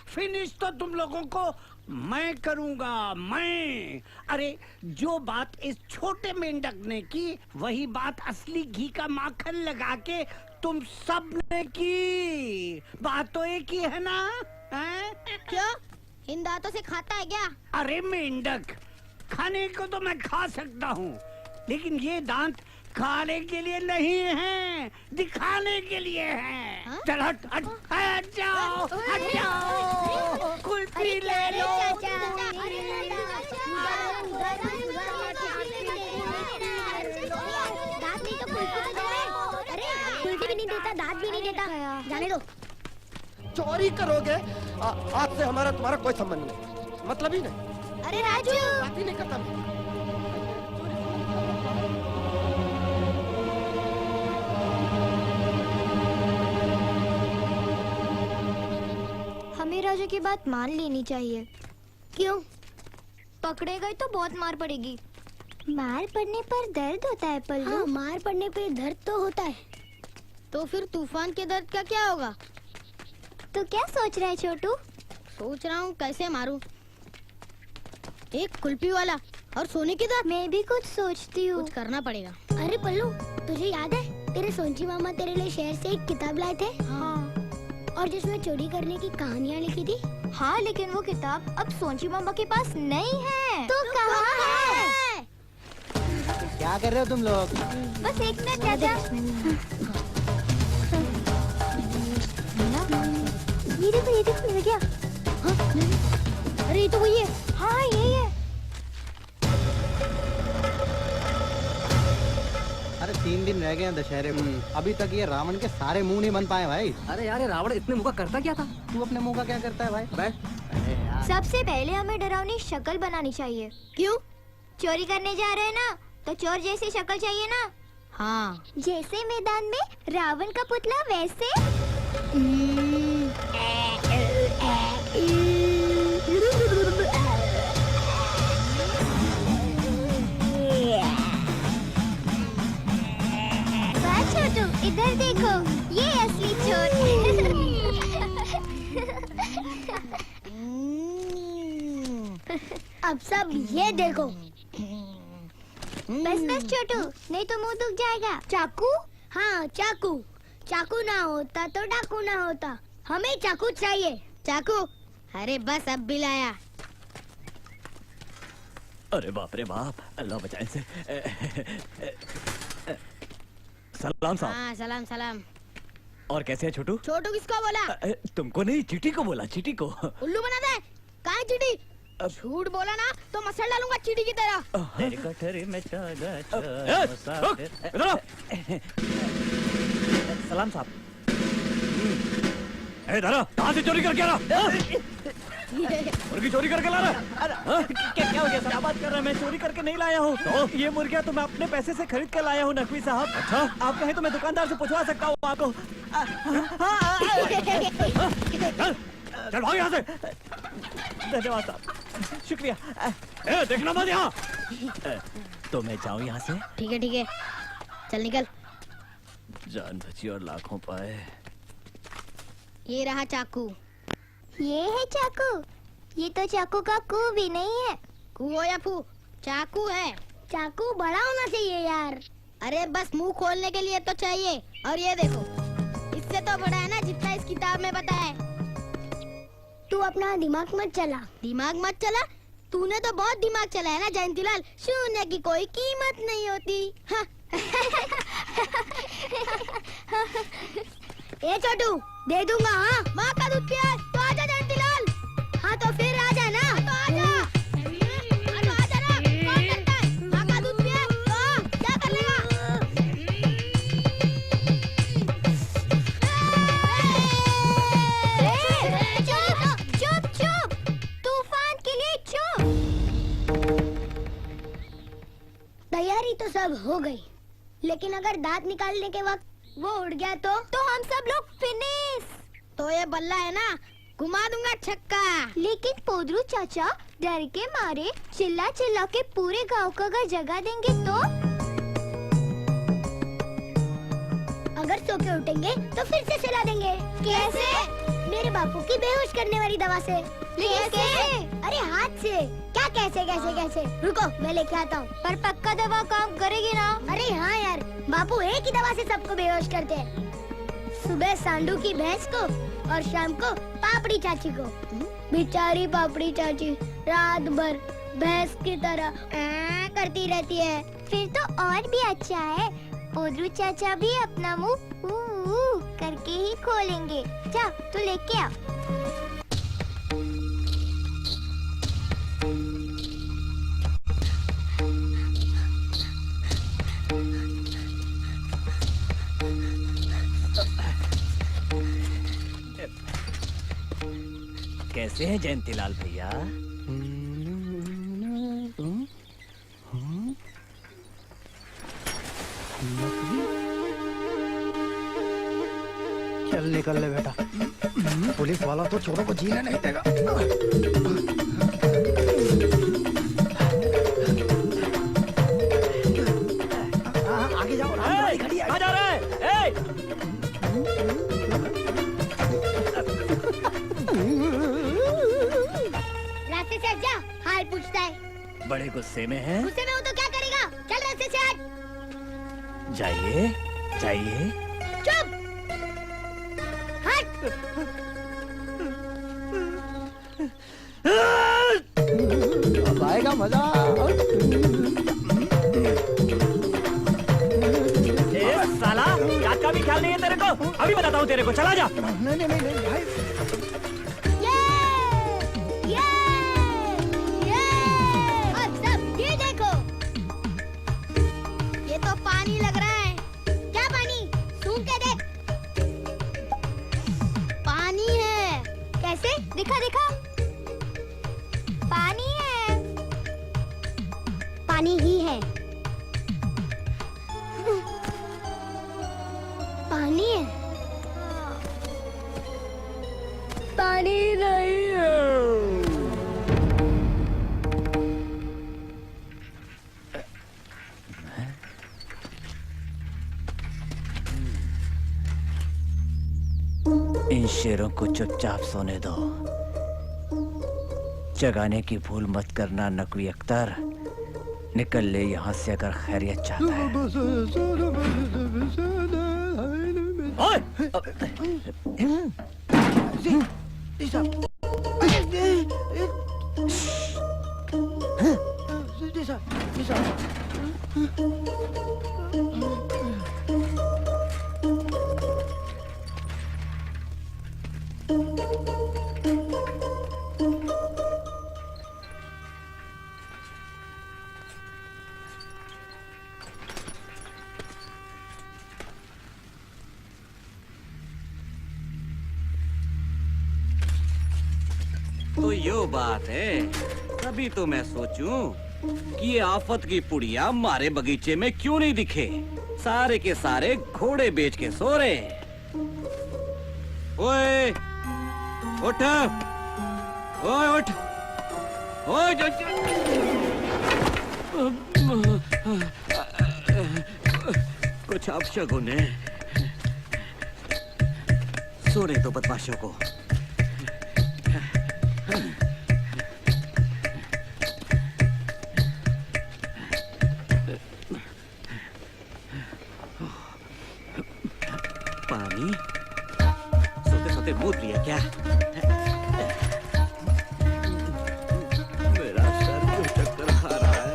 फिनिश तो तुम लोगों को मैं करूंगा, मैं। अरे जो बात इस छोटे मेंढक ने की, वही बात असली घी का माखन लगा के तुम सब ने की। बात तो एक ही है ना? क्यों? इन दांतों से खाता है क्या? अरे मेंढक, खाने को तो मैं खा सकता हूँ, लेकिन ये दांत खाने के लिए नहीं है, दिखाने के लिए है। चल हट जाओ, हट जाओ। कुल्फी ले लो। दांत नहीं तो कुल्फी तो दे। अरे कुल्फी भी नहीं देता, दांत भी नहीं देता। जाने दो। चोरी करोगे? आज से हमारा तुम्हारा कोई संबंध नहीं, मतलब ही नहीं। अरे राजू, बात ही नहीं करता मैं। हमें राजू की बात मान लेनी चाहिए। क्यों? पकड़े गए तो बहुत मार पड़ेगी। मार पड़ने पर दर्द होता है पल्लू। हाँ, मार पड़ने पर दर्द तो होता है। तो फिर तूफान के दर्द का क्या होगा? तो क्या सोच रहा है छोटू? सोच रहा हूँ कैसे मारूं। एक कुल्फी वाला और सोने के दांत। मैं भी कुछ सोचती हूँ। कुछ करना पड़ेगा। अरे पल्लू, तुझे याद है तेरे सोनची मामा तेरे लिए शहर से एक किताब लाए थे? हाँ। और जिसमें चोरी करने की कहानियाँ लिखी थी? हाँ, लेकिन वो किताब अब सोनची मामा के पास नहीं है। तो कहाँ है? क्या कर रहे हो तुम लोग? बस एक मिनट चाचा। ये देखो मिल गया। हाँ, अरे ये तो वही है। हाँ, यही है। अरे 3 दिन रह गए हैं दशहरे को, अभी तक ये रावण के सारे मुंह नहीं बन पाए भाई। अरे यार, ये रावण इतने मुंह का करता क्या था? तू अपने मुंह का क्या करता है भाई? बैठ। सबसे पहले हमें डरावनी शक्ल बनानी चाहिए। क्यों? चोरी करने जा रहे हैं ना, तो चोर जैसी शक्ल चाहिए ना। हाँ, जैसे मैदान में रावण का पुतला वैसे। वाह छोटू, इधर देखो, ये असली चोर। अब सब ये देखो। बस बस छोटू, नहीं तो मुंह दुख जाएगा। चाकू? हाँ, चाकू। चाकू ना होता तो डाकू ना होता। हमें चाकू चाहिए। चाकू? अरे बस अब भी लाया। अरे बाप रे बाप, अल्लाह बचाए से। सलाम साहब। हाँ, सलाम सलाम। और कैसे है छोटू? छोटू किसको बोला? तुमको नहीं, चीटी को बोला, चीटी को। उल्लू बना दे। कहाँ है चीटी? झूठ बोला ना तो मसल डालूंगा चीटी की तरह। तेरे कटोरे में सलाम साहब। दादा, कहाँ से चोरी करके आ रहा? मुर्गी चोरी करके ला रहा? क्या हो गया? क्या बात कर रहे हैं? मैं चोरी करके नहीं लाया हूँ। तो ये मुर्गियाँ तो मैं अपने पैसे से खरीद कर लाया हूँ नकवी साहब। अच्छा, आप कहें तो मैं दुकानदार से पूछवा सकता हूँ आपको। चल भाग यहाँ से। धन्यवाद साहब, शुक्रिया। देखना मत यहाँ। तो मैं जाऊँ यहाँ से? ठीक है ठीक है, चल निकल। जान बची और लाखों पाए। ये रहा चाकू। ये है चाकू? ये तो चाकू का कू भी नहीं है। कू हो या फू, चाकू है। चाकू बड़ा होना चाहिए यार। अरे बस मुंह खोलने के लिए तो चाहिए। और ये देखो, इससे तो बड़ा है ना जितना इस किताब में बताया। तू अपना दिमाग मत चला। दिमाग मत चला? तूने तो बहुत दिमाग चलाया ना जयंतीलाल। शून्य की कोई कीमत नहीं होती। हाँ। ए छोटू, दे दूंगा। हाँ, माँ का दूध पिया तो आजा जयंतीलाल। हाँ तो फिर आजा ना। हाँ, तो आजा। हाँ, तो आजा ना। कौन करता है? माँ का दूध पिया तो क्या कर लेगा? चुप चुप चुप, तूफान के लिए चुप। तैयारी तो सब हो गई, लेकिन अगर दांत निकालने के वक्त वो उड़ गया तो हम सब लोग फिनिश। तो ये बल्ला है ना, घुमा दूंगा छक्का। लेकिन पोदरू चाचा डर के मारे चिल्ला चिल्ला के पूरे गांव को अगर जगा देंगे तो? अगर सो के उठेंगे तो फिर से सुला देंगे। कैसे? मेरे बापू की बेहोश करने वाली दवा से। कैसे? अरे हाथ से। क्या कैसे कैसे कैसे? रुको, मैं लेके आता हूँ। पर पक्का दवा काम करेगी ना? अरे हाँ यार, बापू एक ही दवा से सबको बेहोश करते हैं। सुबह सांडू की भैंस को और शाम को पापड़ी चाची को। बेचारी पापड़ी चाची रात भर भैंस की तरह करती रहती है। फिर तो और भी अच्छा है, पोदरू चाचा भी अपना मुंह करके ही खोलेंगे। जा, तू लेके आ। कैसे हैं जयंतीलाल भैया? चल निकल ले बेटा, पुलिस वाला तो चोरों को जीने नहीं देगा। बड़े गुस्से में हैं। गुस्से में हो तो क्या करेगा? चल रास्ते से हट। जाइए जाइए। चुप। हट। अब आएगा मजा। साला याद का भी ख्याल नहीं है तेरे को। अभी बताता हूँ तेरे को, चला जा। नहीं भाई। अब सब ये देखो, ये तो पानी लग रहा है। क्या पानी? सूंघ के देख। पानी है। कैसे? दिखा दिखा। पानी है। पानी ही है। पानी है। पानी नहीं है। इन शेरों को चुपचाप सोने दो। जगाने की भूल मत करना नकवी अख्तर। निकल ले यहाँ से अगर खैरियत चाहता है। तो यो बात है। तभी तो मैं सोचूं कि ये आफत की पुड़िया हमारे बगीचे में क्यों नहीं दिखे। सारे के सारे घोड़े बेच के सो रहे। ओए उठ, ओए उठ, ओए कुछ अपशगुन है। सोने दो बदमाशों को। पानी सोते सोते मूत लिया क्या? मेरा सर क्यों चक्कर खा रहा है?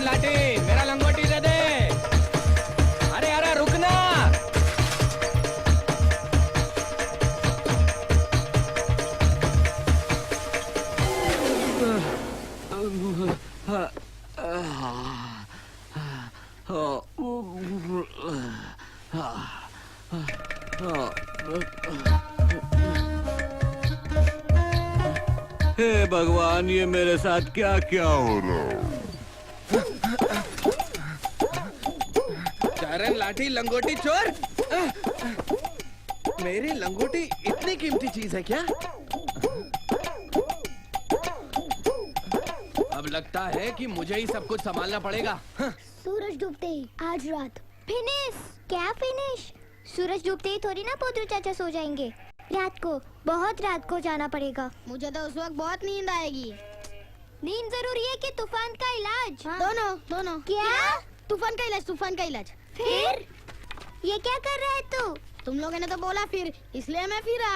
लाठी मेरा लंगोटी दे दे। अरे अरे रुकना। हे भगवान, ये मेरे साथ क्या क्या हो रहा है? चारण लाठी लंगोटी चोर। मेरी लंगोटी इतनी कीमती चीज है क्या? अब लगता है कि मुझे ही सब कुछ संभालना पड़ेगा। सूरज डूबते ही आज रात फिनिश। क्या फिनिश? सूरज डूबते ही थोड़ी ना पोतरू चाचा सो जाएंगे। रात को, बहुत रात को जाना पड़ेगा। मुझे तो उस वक्त बहुत नींद आएगी। नींद जरूरी है कि तूफान का इलाज? हाँ। दोनों। क्या? तूफान का इलाज, तूफान का इलाज। फिर ये क्या कर रहा है तू? तुम लोगों ने तो बोला फिर, इसलिए मैं फिरा।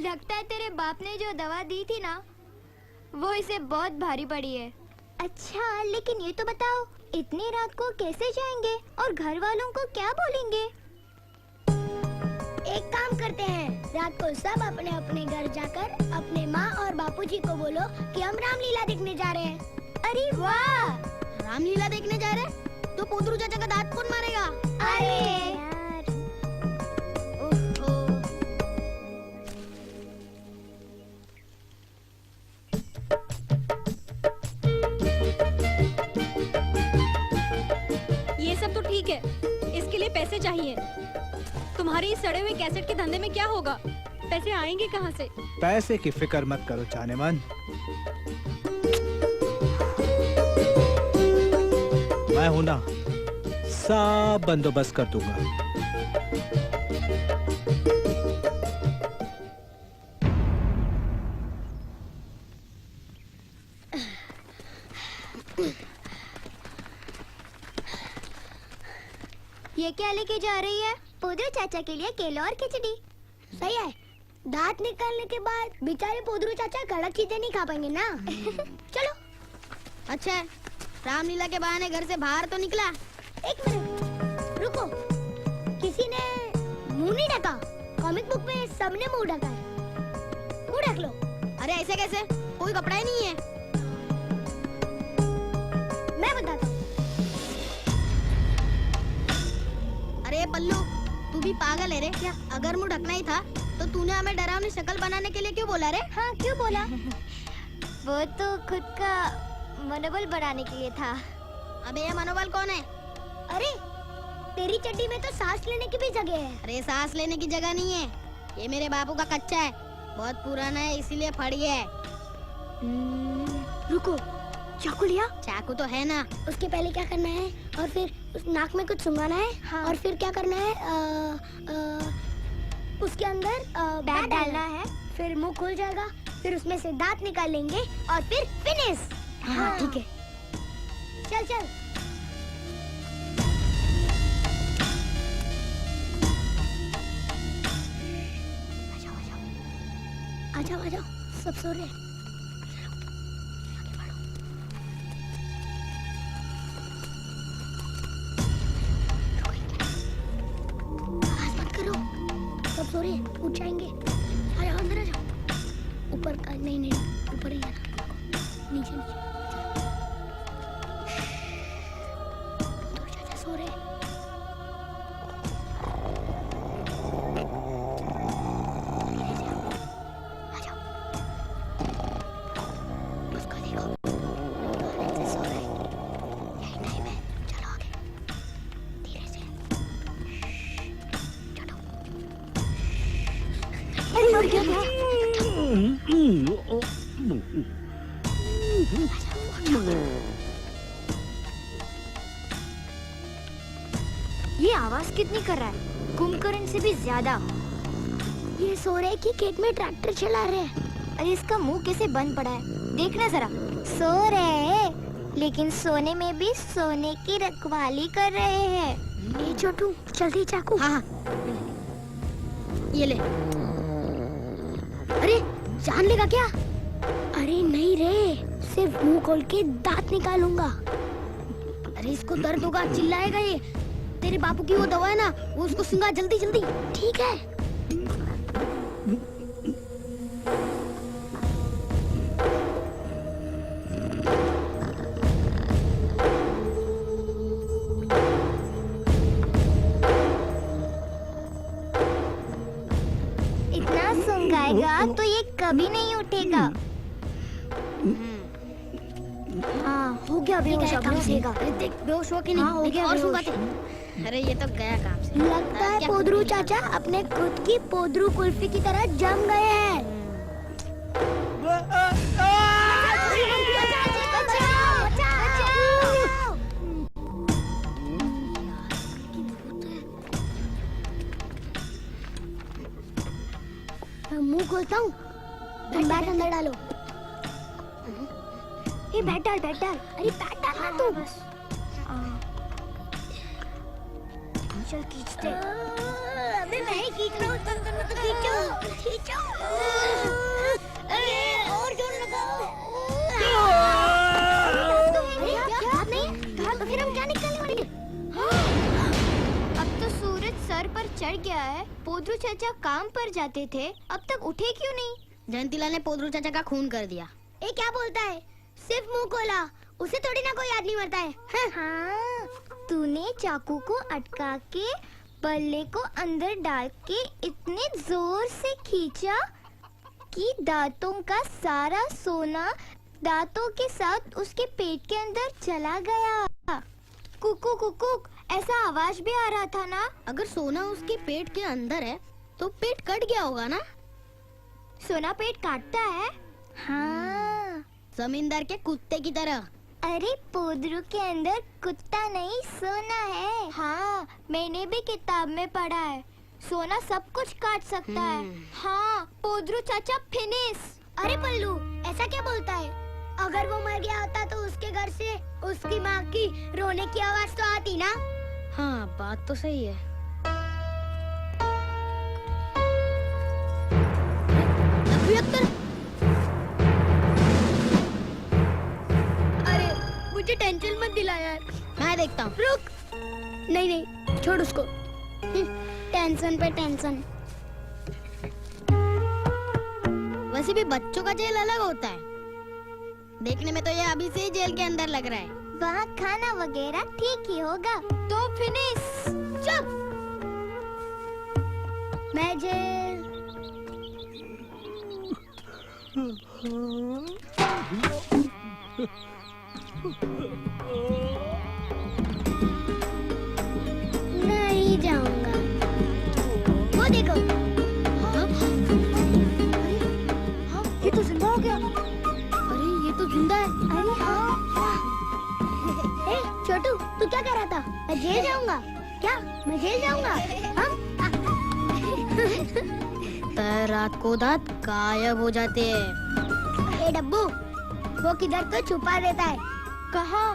लगता है तेरे बाप ने जो दवा दी थी ना, वो इसे बहुत भारी पड़ी है। अच्छा, लेकिन ये तो बताओ, इतनी रात को कैसे जाएंगे और घर वालों को क्या बोलेंगे? एक काम करते हैं, रात को सब अपने अपने घर जाकर अपने माँ और बापूजी को बोलो कि हम रामलीला देखने जा रहे हैं। अरे वाह! रामलीला देखने जा रहे हैं? तो पोतरू चाचा का दांत कौन मारेगा? अरे यार। ओहो। ये सब तो ठीक है, इसके लिए पैसे चाहिए। तुम्हारी इस सड़े हुए कैसेट के धंधे में क्या होगा? पैसे आएंगे कहाँ से? पैसे की फिक्र मत करो जाने मन, मैं हूं ना, सब बंदोबस्त कर दूंगा। ये क्या लेके जा रही है? पोदरू चाचा के लिए केला और खिचड़ी। सही है, दांत निकालने के बाद बेचारे पोदरू चाचा कड़क चीजें नहीं खा पाएंगे ना। चलो। अच्छा, रामलीला के बहाने घर से बाहर तो निकला। एक मिनट रुको, किसी ने मुंह नहीं ढका? कॉमिक बुक में सबने मुंह ढका है, मुंह ढक लो। अरे ऐसे कैसे, कोई कपड़ा ही नहीं है। मैं बताता हूँ। अरे बल्लू, तू भी पागल है रे क्या? अगर मुंह ढकना ही था तो तूने हमें डरावनी शक्ल बनाने के लिए क्यों बोला रे? हाँ क्यों बोला? वो तो खुद का मनोबल बढ़ाने के लिए था। अबे ये मनोबल कौन है? अरे तेरी चड्डी में तो सांस लेने की भी जगह है। अरे सांस लेने की जगह नहीं है, ये मेरे बापू का कच्चा है, बहुत पुराना है इसीलिए फट गया है। रुको, चाकू लिया? चाकू तो है ना। उसके पहले क्या करना है? और फिर उस नाक में कुछ सुंघाना है। हाँ। और फिर क्या करना है? उसके अंदर बैट डालना है, फिर मुंह खुल जाएगा, फिर उसमें से दांत निकाल लेंगे और फिर फिनिश। हाँ ठीक है, चल चल। आ जाओ आ जाओ, सब सो रहे हैं। सो रहे हैं, उठ जाएंगे। आ जाओ अंदर आ जाओ। ऊपर का नहीं ऊपर ही आना, नीचे नीचे। चाचा सो रहे हैं। आ जाओ, उसको देखो, सो रहे हैं। यही टाइम है, चलो आगे धीरे से। ये आवाज कितनी कर रहा है? कुंभकर्ण से भी ज्यादा। ये सो रहे कि खेत में ट्रैक्टर चला रहे हैं। अरे इसका मुंह कैसे बंद पड़ा है, देखना जरा। सो रहे लेकिन सोने में भी सोने की रखवाली कर रहे हैं। ये छोटू जल्दी चाकू। हाँ ये ले। अरे जान लेगा क्या? अरे नहीं रे, सिर्फ मुंह खोल के दांत निकालूंगा। अरे इसको दर्द होगा, चिल्लाएगा ये। तेरे बापू की वो दवा है ना, वो उसको सुंगा जल्दी जल्दी। ठीक है। इतना सुंगाएगा तो ये कभी नहीं उठेगा। हाँ हो गया बेहोश, अब उठेगा। देख बेहोश हो कि नहीं? हो गया और सुंगाते। अरे ये तो गया काम से। लगता है पोदरू चाचा अपने खुद की पोदरू कुल्फी की तरह जम गए हैं। मुंह खोलता हूँ, बैट अंदर डालो। ये बैट डाल, बैट डाल। अरे बैट डालना तू। बस चल खींचते। अबे मैं ही खींच रहा हूँ, तुम दोनों तो खींचो खींचो। अरे और जोर लगाओ। क्या नहीं कहा तो फिर हम क्या निकालने वाले? अब तो सूरज सर पर चढ़ गया है। पोदरू चाचा काम पर जाते थे, अब तक उठे क्यों नहीं? जयंतीला ने पोदरू चाचा का खून कर दिया। ए क्या बोलता है? सिर्फ मुंह खोला, उसे थोड़ी ना कोई आदमी मरता है। हाँ, तूने चाकू को अटका के बल्ले को अंदर डाल के इतने जोर से खींचा कि दांतों का सारा सोना दांतों के साथ उसके पेट के अंदर चला गया। कुकू कुकू, ऐसा आवाज भी आ रहा था ना। अगर सोना उसके पेट के अंदर है तो पेट कट गया होगा ना। सोना पेट काटता है? हाँ, जमींदार के कुत्ते की तरह। अरे पोदरू के अंदर कुत्ता नहीं सोना है। हाँ, मैंने भी किताब में पढ़ा है, सोना सब कुछ काट सकता है। हाँ, पोदरू चाचा फिनिश। अरे पल्लू, ऐसा क्या बोलता है? अगर वो मर गया होता तो उसके घर से उसकी माँ की रोने की आवाज तो आती ना। हाँ, बात तो सही है। अरे मुझे टेंशन मत दिला यार, मैं देखता हूँ। रुक, नहीं नहीं, छोड़ उसको। टेंशन पे टेंशन। वैसे भी बच्चों का जेल अलग होता है। देखने में तो ये अभी से ही जेल के अंदर लग रहा है। वहाँ खाना वगैरह ठीक ही होगा। तो फिनिश। चुप। मैं जेल। नहीं जाऊंगा। वो देखो। हाँ? ये तो जिंदा हो गया। अरे ये तो जिंदा है। अरे हाँ। ए छोटू, तू क्या कर रहा था? मैं जेल जाऊंगा। क्या? मैं जेल जाऊंगा? रात को दांत गायब हो जाते हैं। ए डब्बू, वो किधर तो छुपा देता है। कहाँ?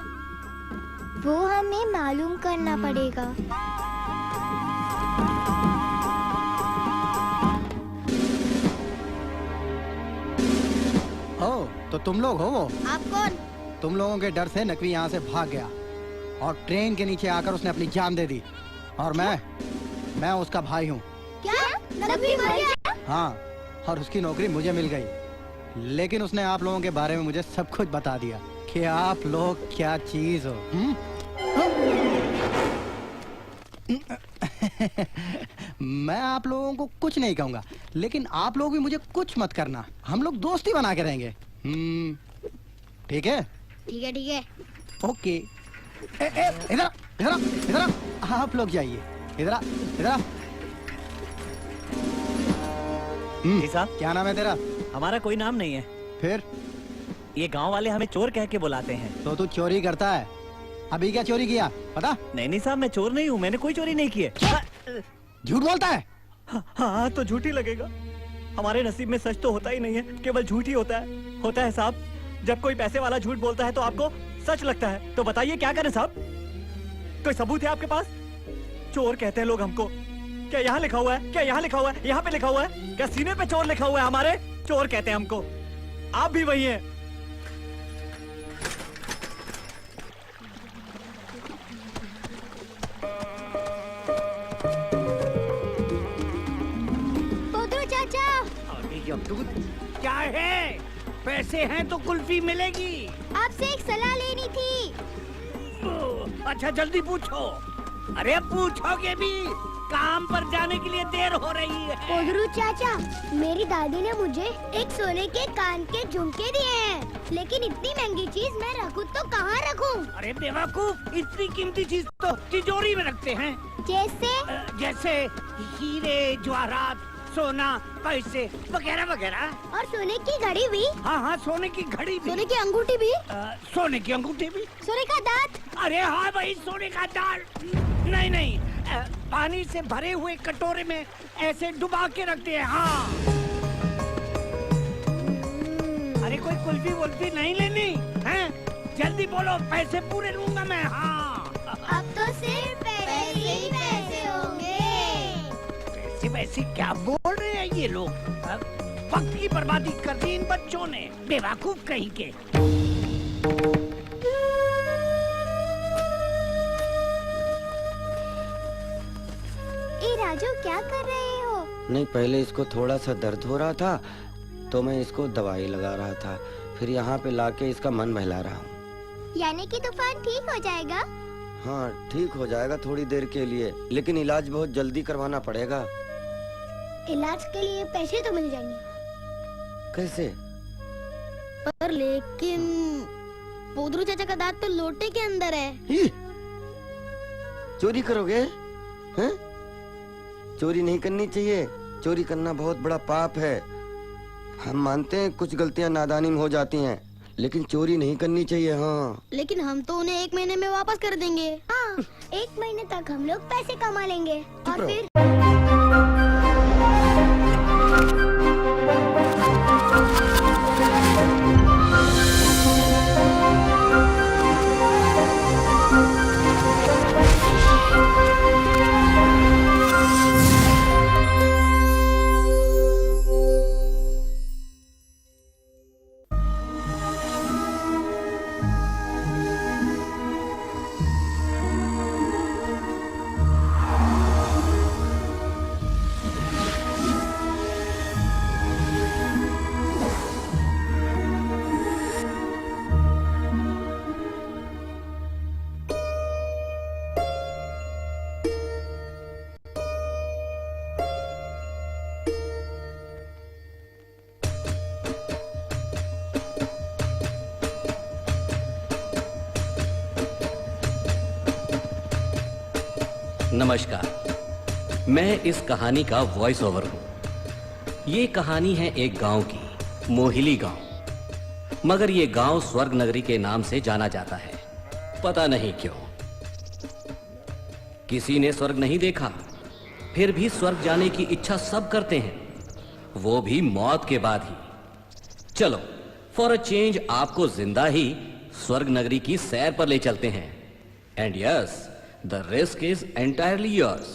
वो हमें मालूम करना पड़ेगा। ओ, तो तुम लोग हो वो? आप कौन? तुम लोगों के डर से नकवी यहाँ से भाग गया और ट्रेन के नीचे आकर उसने अपनी जान दे दी। और मैं उसका भाई हूँ। क्या? नकवी मर गया? हाँ, और उसकी नौकरी मुझे मिल गई। लेकिन उसने आप लोगों के बारे में मुझे सब कुछ बता दिया कि आप लोग क्या चीज हो। मैं आप लोगों को कुछ नहीं कहूँगा, लेकिन आप लोग भी मुझे कुछ मत करना। हम लोग दोस्ती बना के रहेंगे। ठीक है? ठीक है, ठीक है। ओके। इधर इधर इधर आप लोग जाइए। इधर इधर। जी साहब। क्या नाम है तेरा? हमारा कोई नाम नहीं है। फिर? ये गांव वाले हमें चोर कह के बुलाते हैं। तो तू चोरी करता है? अभी क्या चोरी किया पता? नहीं साहब, मैं चोर नहीं हूँ, मैंने कोई चोरी नहीं की है। झूठ बोलता है? हाँ, तो झूठ ही लगेगा। हमारे नसीब में सच तो होता ही नहीं है, केवल झूठ ही होता है साहब। जब कोई पैसे वाला झूठ बोलता है तो आपको सच लगता है। तो बताइए क्या करें साहब? कोई सबूत है आपके पास? चोर कहते हैं लोग हमको। क्या यहाँ लिखा हुआ है? क्या यहाँ लिखा हुआ है? यहाँ पे लिखा हुआ है? क्या सीने पे चोर लिखा हुआ है हमारे? चोर कहते हैं हमको। आप भी वही हैं। पोदरू चाचा। क्या है? पैसे हैं तो कुल्फी मिलेगी। आपसे एक सलाह लेनी थी। अच्छा जल्दी पूछो। अरे पूछोगे भी, काम पर जाने के लिए देर हो रही है। पोदरू चाचा, मेरी दादी ने मुझे एक सोने के कान के झुमके दिए हैं, लेकिन इतनी महंगी चीज मैं रखूं तो कहाँ रखूं? अरे बेवकूफ, इतनी कीमती चीज तो तिजोरी में रखते हैं। जैसे हीरे, जवाहरात, सोना, पैसे वगैरह वगैरह। और सोने की घड़ी भी? हाँ, सोने की घड़ी भी। सोने की अंगूठी भी? सोने की अंगूठी भी। सोने का दांत? अरे हाँ भाई, सोने का दांत। नहीं, पानी से भरे हुए कटोरे में ऐसे डुबा के रखते हैं। हाँ। अरे कोई कुल्फी वुल्फी नहीं लेनी है? जल्दी बोलो, पैसे पूरे लूंगा मैं। हाँ। अब तो सिर्फ पैसे ही पैसे होंगे। पैसे क्या बोल रहे हैं ये लोग? वक्त की बर्बादी कर दी इन बच्चों ने, बेवकूफ कहीं के। राजू, क्या कर रहे हो? नहीं, पहले इसको थोड़ा सा दर्द हो रहा था तो मैं इसको दवाई लगा रहा था, फिर यहाँ पे लाके इसका मन बहला रहा हूँ। यानी कि तूफान ठीक हो जाएगा? हाँ, ठीक हो जाएगा थोड़ी देर के लिए, लेकिन इलाज बहुत जल्दी करवाना पड़ेगा। इलाज के लिए पैसे तो मिल जाएंगे। कैसे? पर लेकिन पोदरू चाचा का दांत तो लोटे के अंदर है। चोरी करोगे? हैं? चोरी नहीं करनी चाहिए। चोरी करना बहुत बड़ा पाप है। हम मानते हैं कुछ गलतियां नादानी में हो जाती हैं, लेकिन चोरी नहीं करनी चाहिए। हाँ, लेकिन हम तो उन्हें 1 महीने में वापस कर देंगे। हाँ, 1 महीने तक हम लोग पैसे कमा लेंगे और फिर नमस्कार, मैं इस कहानी का वॉइस ओवर हूं। ये कहानी है एक गांव की, मोहिली गांव। मगर ये गांव स्वर्ग नगरी के नाम से जाना जाता है, पता नहीं क्यों। किसी ने स्वर्ग नहीं देखा, फिर भी स्वर्ग जाने की इच्छा सब करते हैं, वो भी मौत के बाद ही। चलो, फॉर अ चेंज आपको जिंदा ही स्वर्ग नगरी की सैर पर ले चलते हैं। And yes, the risk is entirely yours.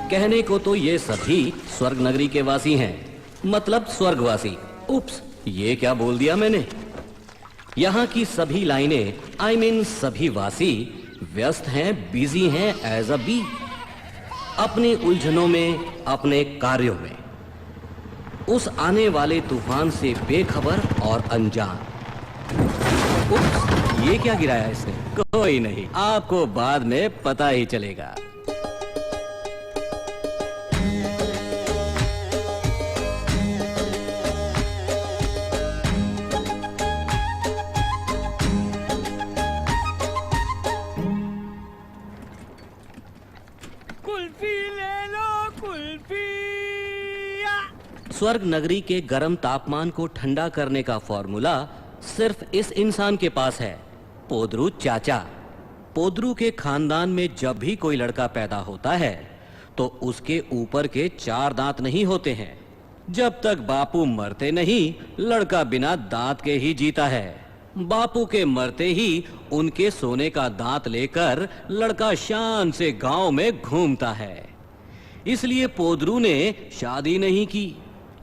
कहने को तो ये सभी स्वर्ग नगरी के वासी हैं, मतलब स्वर्गवासी। उप्स, ये क्या बोल दिया मैंने। यहाँ की सभी लाइनें, आई मीन सभी वासी व्यस्त हैं, बिजी हैं एज अ बी, अपनी उलझनों में, अपने कार्यों में, उस आने वाले तूफान से बेखबर और अनजान। उप्स, ये क्या गिराया इसने? कोई नहीं, आपको बाद में पता ही चलेगा। स्वर्ग नगरी के गर्म तापमान को ठंडा करने का फॉर्मूला सिर्फ इस इंसान के पास है, पोदरू चाचा। पोदरू के खानदान में जब भी कोई लड़का पैदा होता है तो उसके ऊपर के 4 दांत नहीं होते हैं। जब तक बापू मरते नहीं, लड़का बिना दांत के ही जीता है। बापू के मरते ही उनके सोने का दांत लेकर लड़का शान से गांव में घूमता है। इसलिए पोदरू ने शादी नहीं की।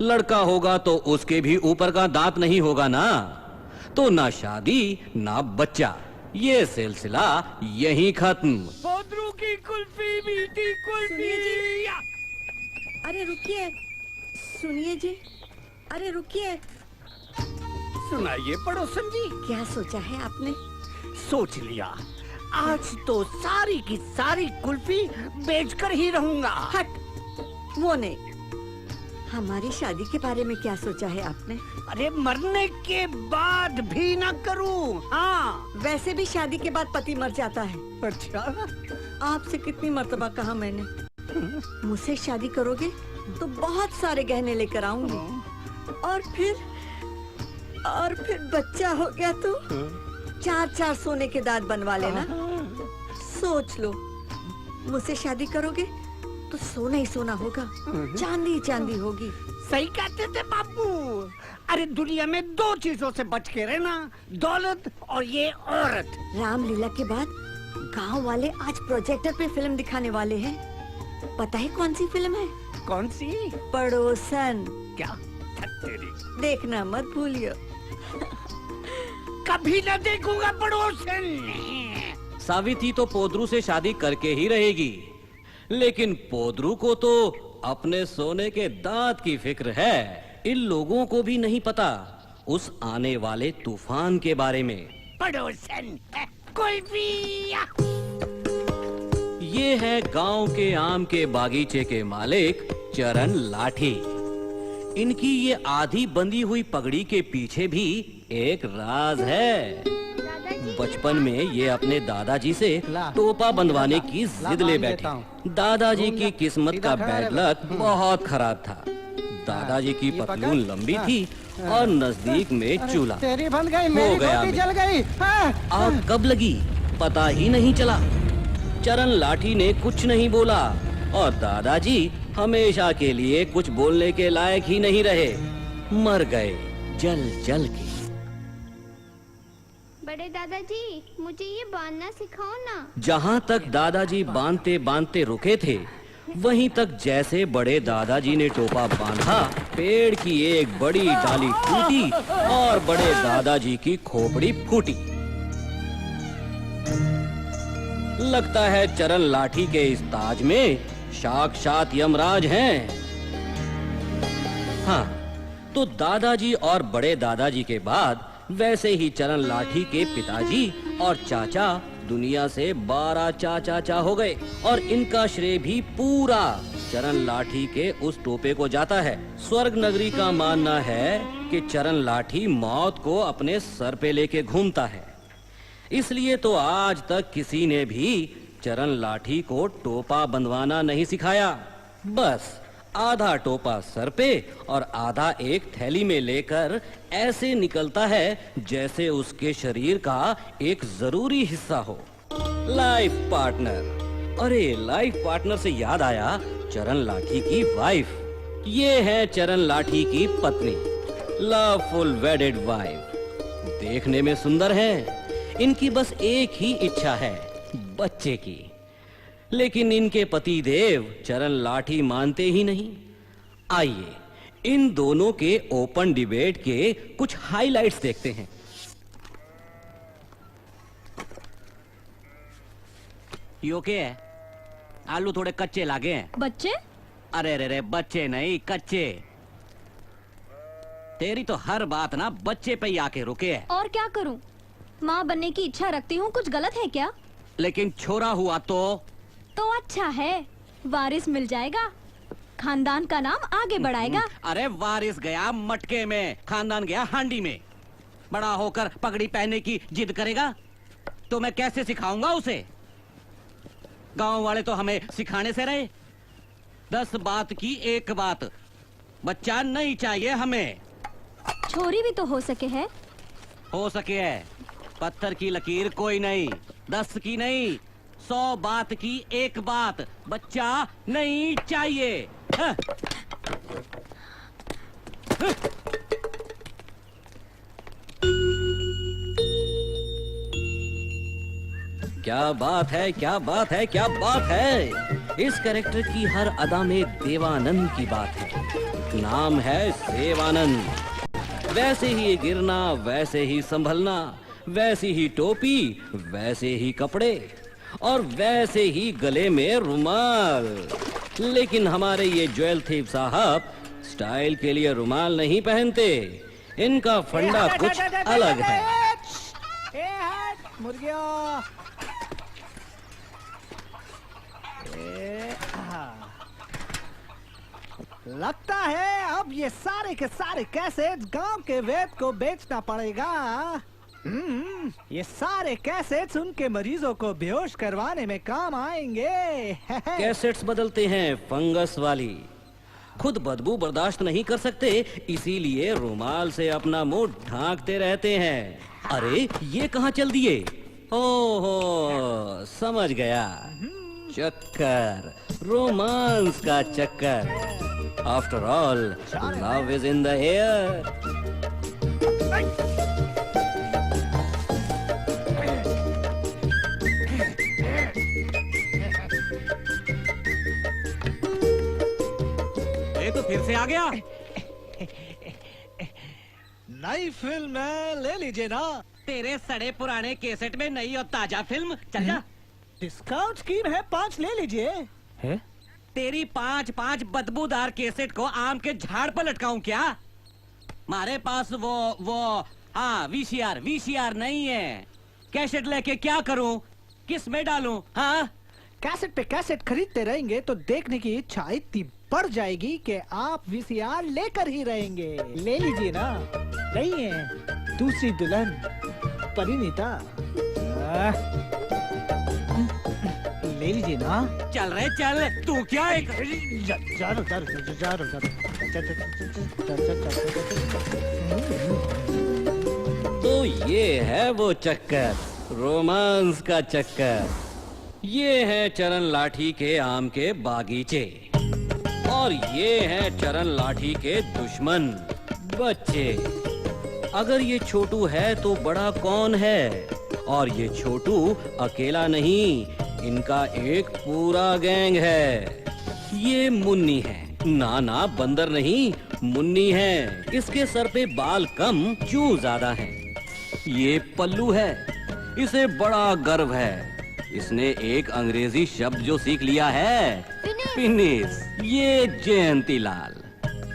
लड़का होगा तो उसके भी ऊपर का दांत नहीं होगा ना, तो ना शादी ना बच्चा। ये सिलसिला यहीं खत्म। पोदरू की कुल्फी, मीठी कुल्फी। अरे रुकिए, सुनिए जी, अरे रुकिए। सुनाइए पड़ोसन जी। क्या सोचा है आपने? सोच लिया, आज तो सारी की सारी कुल्फी बेचकर ही रहूंगा। हट, वो नहीं। हमारी शादी के बारे में क्या सोचा है आपने? अरे मरने के बाद भी ना करूं। हाँ, वैसे भी शादी के बाद पति मर जाता है। अच्छा, आपसे कितनी मर्तबा कहा मैंने, मुझसे शादी करोगे तो बहुत सारे गहने लेकर आऊंगी, और फिर और फिर बच्चा हो गया तो 4-4 सोने के दांत बनवा लेना। सोच लो, मुझसे शादी करोगे तो सोना ही सोना होगा, चांदी चांदी होगी। सही कहते थे बापू। अरे दुनिया में 2 चीजों से बच के रहना, दौलत और ये औरत। रामलीला के बाद गांव वाले आज प्रोजेक्टर पे फिल्म दिखाने वाले हैं। पता है कौन सी फिल्म है? कौन सी? पड़ोसन। क्या? तेरी देखना मत भूलियो। कभी न देखूंगा पड़ोसन। सावित्री तो पोद्रू से शादी करके ही रहेगी, लेकिन पोद्रू को तो अपने सोने के दांत की फिक्र है। इन लोगों को भी नहीं पता उस आने वाले तूफान के बारे में। पड़ोसन कोई भी। ये है गांव के आम के बागीचे के मालिक चरण लाठी। इनकी ये आधी बंधी हुई पगड़ी के पीछे भी एक राज है। बचपन में ये अपने दादाजी से टोपा बंधवाने की जिद ले बैठे। दादाजी की किस्मत का बैड लक बहुत खराब था। दादाजी की पतलून लंबी थी और नजदीक में चूल्हा तेरी बंद गई, हो मेरी गया। रोटी जल गई। आग कब लगी पता ही नहीं चला। चरण लाठी ने कुछ नहीं बोला और दादाजी हमेशा के लिए कुछ बोलने के लायक ही नहीं रहे, मर गए जल जल के। बड़े दादाजी, मुझे ये बांधना सिखाओ ना। जहाँ तक दादाजी बांधते बांधते रुके थे, वहीं तक जैसे बड़े दादाजी ने टोपा बांधा, पेड़ की एक बड़ी डाली टूटी और बड़े दादाजी की खोपड़ी फूटी। लगता है चरण लाठी के इस ताज में साक्षात यमराज हैं। हाँ, तो दादाजी और बड़े दादाजी के बाद वैसे ही चरण लाठी के पिताजी और चाचा दुनिया से 12 चाचा हो गए और इनका श्रेय भी पूरा चरण लाठी के उस टोपे को जाता है। स्वर्ग नगरी का मानना है कि चरण लाठी मौत को अपने सर पे लेके घूमता है। इसलिए तो आज तक किसी ने भी चरण लाठी को टोपा बंधवाना नहीं सिखाया। बस आधा टोपा सर पे और आधा एक थैली में लेकर ऐसे निकलता है जैसे उसके शरीर का एक जरूरी हिस्सा हो। Life partner. अरे लाइफ पार्टनर से याद आया, चरण लाठी की वाइफ। ये है चरण लाठी की पत्नी, लवफुल वेडेड वाइफ। देखने में सुंदर है। इनकी बस एक ही इच्छा है, बच्चे की। लेकिन इनके पति देव चरण लाठी मानते ही नहीं। आइए इन दोनों के ओपन डिबेट के कुछ हाइलाइट्स देखते हैं। यो के है? आलू थोड़े कच्चे लागे हैं। बच्चे? अरे रे रे, बच्चे नहीं कच्चे। तेरी तो हर बात ना बच्चे पे ही आके रुके है। और क्या करूं? माँ बनने की इच्छा रखती हूँ, कुछ गलत है क्या? लेकिन छोरा हुआ तो अच्छा है, वारिस मिल जाएगा, खानदान का नाम आगे बढ़ाएगा। अरे वारिस गया मटके में, खानदान गया हांडी में। बड़ा होकर पगड़ी पहनने की जिद करेगा तो मैं कैसे सिखाऊंगा उसे? गांव वाले तो हमें सिखाने से रहे। 10 बात की एक बात, बच्चा नहीं चाहिए हमें। छोरी भी तो हो सके है। हो सके है, पत्थर की लकीर कोई नहीं, 10 की नहीं, 100 बात की एक बात, बच्चा नहीं चाहिए। हाँ। क्या बात है, क्या बात है, क्या बात है। इस कैरेक्टर की हर अदा में देवानंद की बात है। नाम है सेवानंद। वैसे ही गिरना, वैसे ही संभलना, वैसी ही टोपी, वैसे ही कपड़े और वैसे ही गले में रुमाल। लेकिन हमारे ये ज्वेल थीप साहब स्टाइल के लिए रुमाल नहीं पहनते। इनका फंडा कुछ अलग है। मुर्गियों, लगता है अब ये सारे के सारे कैसेट गांव के वेद को बेचना पड़ेगा। ये सारे कैसेट्स उनके मरीजों को बेहोश करवाने में काम आएंगे। कैसेट्स बदलते हैं फंगस वाली, खुद बदबू बर्दाश्त नहीं कर सकते, इसीलिए रुमाल से अपना मुंह ढांकते रहते हैं। अरे ये कहाँ चल दिए? ओहो समझ गया, चक्कर, रोमांस का चक्कर। After all love is in the air. ये तो फिर से आ गया। नई फिल्म है, ले लीजिए ना। तेरे सड़े पुराने कैसेट में नई और ताजा फिल्म, चल जा। डिस्काउंट स्कीम है, 5 ले लीजिए। है? तेरी 5 बदबूदार कैसेट को आम के झाड़ पर लटकाऊं क्या? हमारे पास वो हाँ वीसीआर नहीं है। कैसेट लेके क्या करूं? किस में डालूं? हाँ, कैसेट पे कैसेट खरीदते रहेंगे तो देखने की इच्छा इतनी बढ़ जाएगी कि आप वीसीआर लेकर ही रहेंगे। ले लीजिए ना। नहीं है दूसरी दुल्हन परिणीता। ले लीजिए ना। चल रहे चल। तू क्या एक तो ये है वो चक्कर, रोमांस का चक्कर। ये है चरण लाठी के आम के बागीचे, और ये है चरण लाठी के दुश्मन, बच्चे। अगर ये छोटू है तो बड़ा कौन है? और ये छोटू अकेला नहीं, इनका एक पूरा गैंग है। ये मुन्नी है। ना बंदर नहीं, मुन्नी है। इसके सर पे बाल कम, चू ज्यादा है। ये पल्लू है, इसे बड़ा गर्व है। इसने एक अंग्रेजी शब्द जो सीख लिया है, फिनिश। ये जयंती लाल।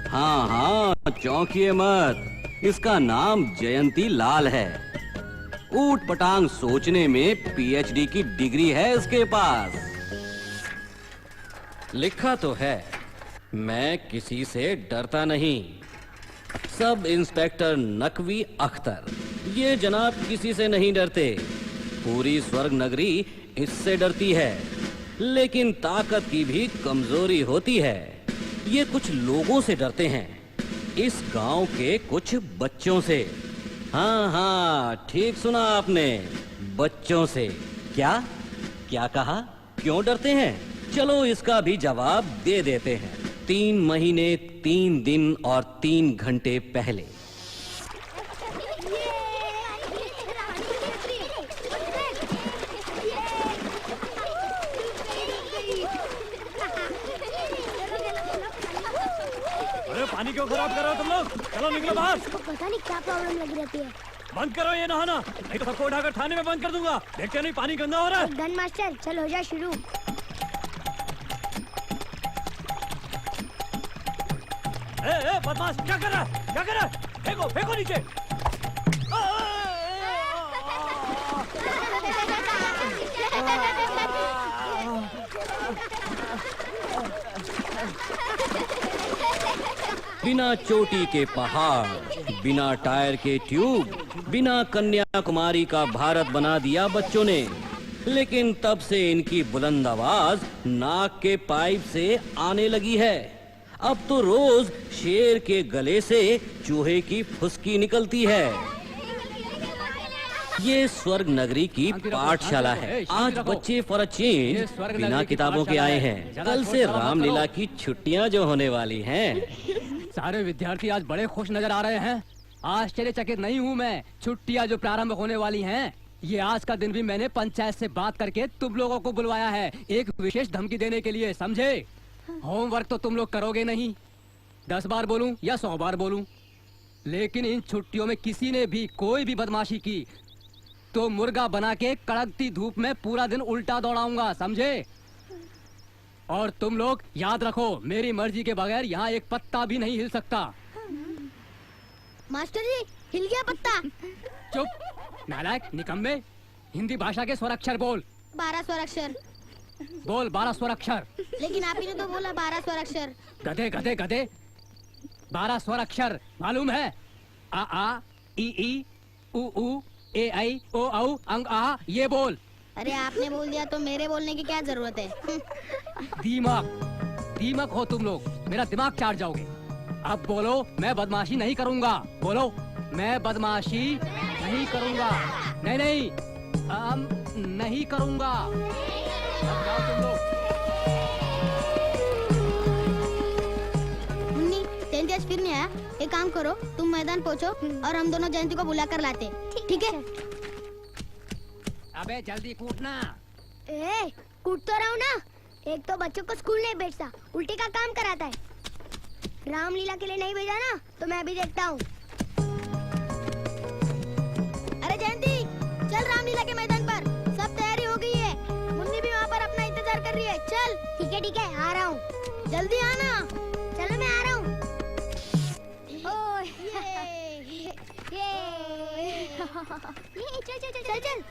हाँ चौंकिए मत, इसका नाम जयंती लाल है। ऊट पटांग सोचने में पीएचडी की डिग्री है इसके पास। लिखा तो है, मैं किसी से डरता नहीं। सब इंस्पेक्टर नकवी अख्तर, ये जनाब किसी से नहीं डरते। पूरी स्वर्ग नगरी इससे डरती है। लेकिन ताकत की भी कमजोरी होती है। ये कुछ लोगों से डरते हैं, इस गांव के कुछ बच्चों से। हाँ ठीक सुना आपने, बच्चों से। क्या कहा? क्यों डरते हैं? चलो इसका भी जवाब दे देते हैं। 3 महीने 3 दिन और 3 घंटे पहले पानी क्यों खराब कर रहे हो तुम लोग? चलो निकलो बाहर। पता नहीं क्या प्रॉब्लम लगी रहती है। बंद करो ये नहाना, नहीं तो सबको उठाकर थाने में बंद कर दूंगा। देखते नहीं पानी गंदा हो रहा है। गन मास्टर चल हो जा शुरू। बदमाश क्या कर रहा है? क्या कर रहा है? फेंको नीचे। बिना चोटी के पहाड़, बिना टायर के ट्यूब, बिना कन्याकुमारी का भारत बना दिया बच्चों ने। लेकिन तब से इनकी बुलंद आवाज नाक के पाइप से आने लगी है। अब तो रोज शेर के गले से चूहे की फुसकी निकलती है। ये स्वर्ग नगरी की पाठशाला है। आज बच्चे फॉर अ चेंज बिना किताबों के आए हैं। कल से रामलीला की छुट्टियां जो होने वाली हैं। सारे विद्यार्थी आज बड़े खुश नजर आ रहे हैं। आश्चर्यचकित नहीं हूँ मैं। छुट्टियाँ जो प्रारंभ होने वाली हैं, ये आज का दिन भी मैंने पंचायत से बात करके तुम लोगों को बुलवाया है, एक विशेष धमकी देने के लिए, समझे? होमवर्क तो तुम लोग करोगे नहीं, 10 बार बोलूं या 100 बार बोलूं, लेकिन इन छुट्टियों में किसी ने भी कोई भी बदमाशी की तो मुर्गा बना के कड़कती धूप में पूरा दिन उल्टा दौड़ाऊंगा, समझे? और तुम लोग याद रखो, मेरी मर्जी के बगैर यहाँ एक पत्ता भी नहीं हिल सकता। मास्टर जी हिल गया पत्ता। चुप नालायक निकम्मे, हिंदी भाषा के स्वराक्षर बोल। 12 स्वराक्षर बोल। 12 स्वराक्षर। लेकिन आप ही ने तो बोला 12 स्वराक्षर। गधे गधे गधे, 12 स्वराक्षर मालूम है? आ आ, ई ई, उ ऊ, ए आई, ओ औ, अंग आ, ये बोल। अरे आपने बोल दिया तो मेरे बोलने की क्या जरूरत है? दिमाग दीमक हो तुम लोग, मेरा दिमाग चाट जाओगे। अब बोलो, मैं बदमाशी नहीं करूंगा। बोलो, मैं बदमाशी नहीं करूंगा। नहीं नहीं, नहीं करूंगा। अब जाओ तुम लोग। मुन्नी, जयंती आज फिर नहीं आया। एक काम करो, तुम मैदान पहुंचो और हम दोनों जयंती को बुला कर लाते। ठीक है? अबे जल्दी कूदना। ए, कूद तो रहा हूँ ना। एक तो बच्चों को स्कूल नहीं भेजता, उल्टे का काम कराता है। रामलीला के लिए नहीं भेजा ना, तो मैं भी देखता हूँ। अरे जयंती, चल रामलीला के मैदान पर। सब तैयारी हो गई है। मुन्नी भी वहाँ पर अपना इंतजार कर रही है। चल। ठीक है, आ रहा हूँ। जल्दी आना। चलो, मैं आ रहा हूँ। चल।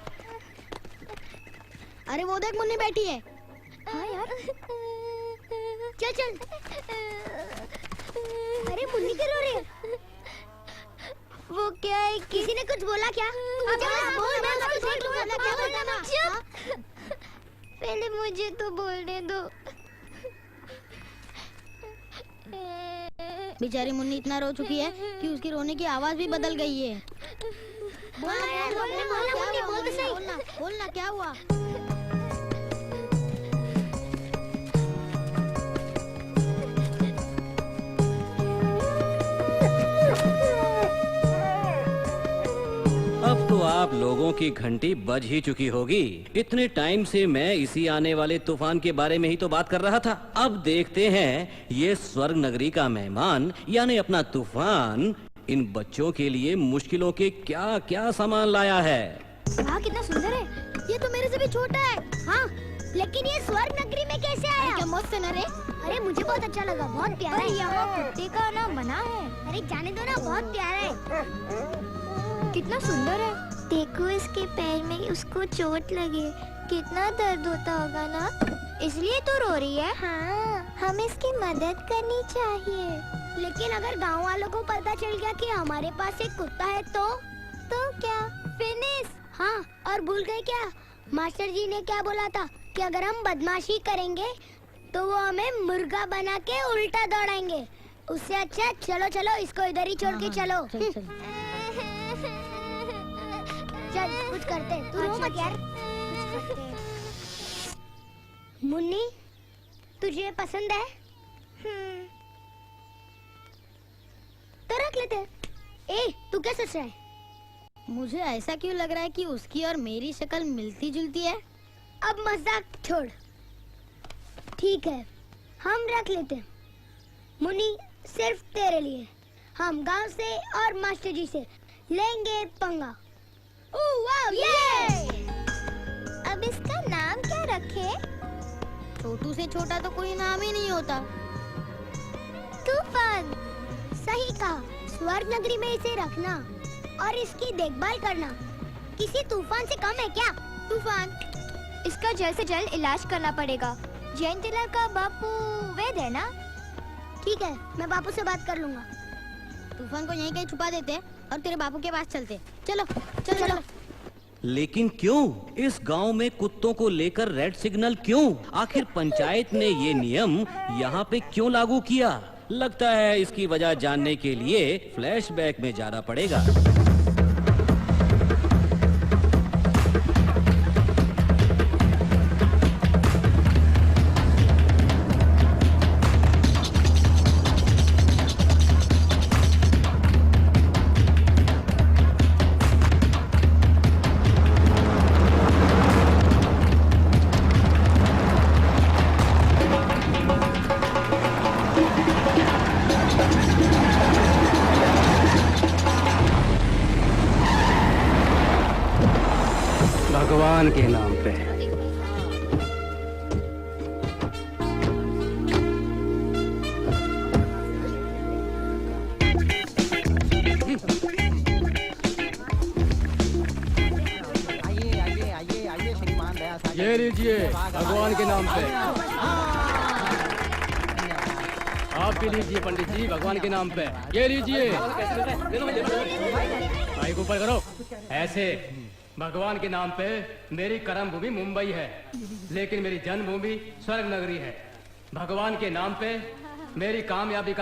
अरे वो देख, मुन्नी बैठी है। हाँ यार, चल। अरे मुन्नी क्यों रो रही है? वो क्या है, किसी ने कुछ बोला क्या? पहले मुझे तो बोलने दो। बेचारी मुन्नी इतना रो चुकी है कि उसकी रोने की आवाज भी बदल गई है। बोलना क्या हुआ? अब तो आप लोगों की घंटी बज ही चुकी होगी। इतने टाइम से मैं इसी आने वाले तूफान के बारे में ही तो बात कर रहा था। अब देखते हैं ये स्वर्ग नगरी का मेहमान यानी अपना तूफान इन बच्चों के लिए मुश्किलों के क्या क्या सामान लाया है। वाह, कितना सुंदर है। ये तो मेरे से भी छोटा है। हाँ, लेकिन ये स्वर्ग नगरी में कैसे आया? क्या मस्त है ना रे? अरे मुझे बहुत अच्छा लगा, बहुत प्यारा है। यहाँ कुत्ते का नाम बना है। अरे जाने दो ना, बहुत प्यारा है। कितना सुंदर है। देखो, इसके पैर में उसको चोट लगी। कितना दर्द होता होगा ना, इसलिए तो रो रही है। हाँ, हमें इसकी मदद करनी चाहिए। लेकिन अगर गांव वालों को पता चल गया कि हमारे पास एक कुत्ता है तो क्या? फिनिश। हाँ, और भूल गए क्या? मास्टर जी ने क्या बोला था कि अगर हम बदमाशी करेंगे तो वो हमें मुर्गा बना के उल्टा दौड़ाएंगे। उससे अच्छा चलो इसको इधर ही छोड़ के चलो। चल, कुछ करते। तू रो मत यार। मुन्नी, तुझे पसंद है? तो रख लेते। ए, तू क्या सोच रहा है? मुझे ऐसा क्यों लग रहा है कि उसकी और मेरी शक्ल मिलती जुलती है। अब मजाक छोड़। ठीक है, हम रख लेते। मुन्नी, सिर्फ तेरे लिए। हम गांव से और मास्टर जी से लेंगे पंगा। ओह वाव, ये! अब इसका नाम क्या रखे? छोटू से छोटा तो कोई नाम ही नहीं होता। तूफान। सही कहा। स्वर्ग नगरी में इसे रखना और इसकी देखभाल करना किसी तूफान से कम है क्या? तूफान, इसका जल्द से जल्द इलाज करना पड़ेगा। जयंतीला का बापू वैद्य है ना? ठीक है, मैं बापू से बात कर लूंगा। तूफान को यहीं कहीं छुपा देते और तेरे बापू के पास चलते। चलो। लेकिन क्यों? इस गांव में कुत्तों को लेकर रेड सिग्नल क्यों? आखिर पंचायत ने ये नियम यहाँ पे क्यों लागू किया? लगता है इसकी वजह जानने के लिए फ्लैशबैक में जाना पड़ेगा। भगवान के नाम पे। आइए श्रीमान दया सागर। ये लीजिए भगवान के नाम पे। आप भी लीजिए पंडित जी भगवान के नाम पे। ये लीजिए। भाई को ऊपर करो। ऐसे भगवान के नाम पे। मेरी कर्म भूमि मुंबई है, लेकिन मेरी जन्मभूमि स्वर्ग नगरी है। भगवान के नाम पे मेरी कामयाबी का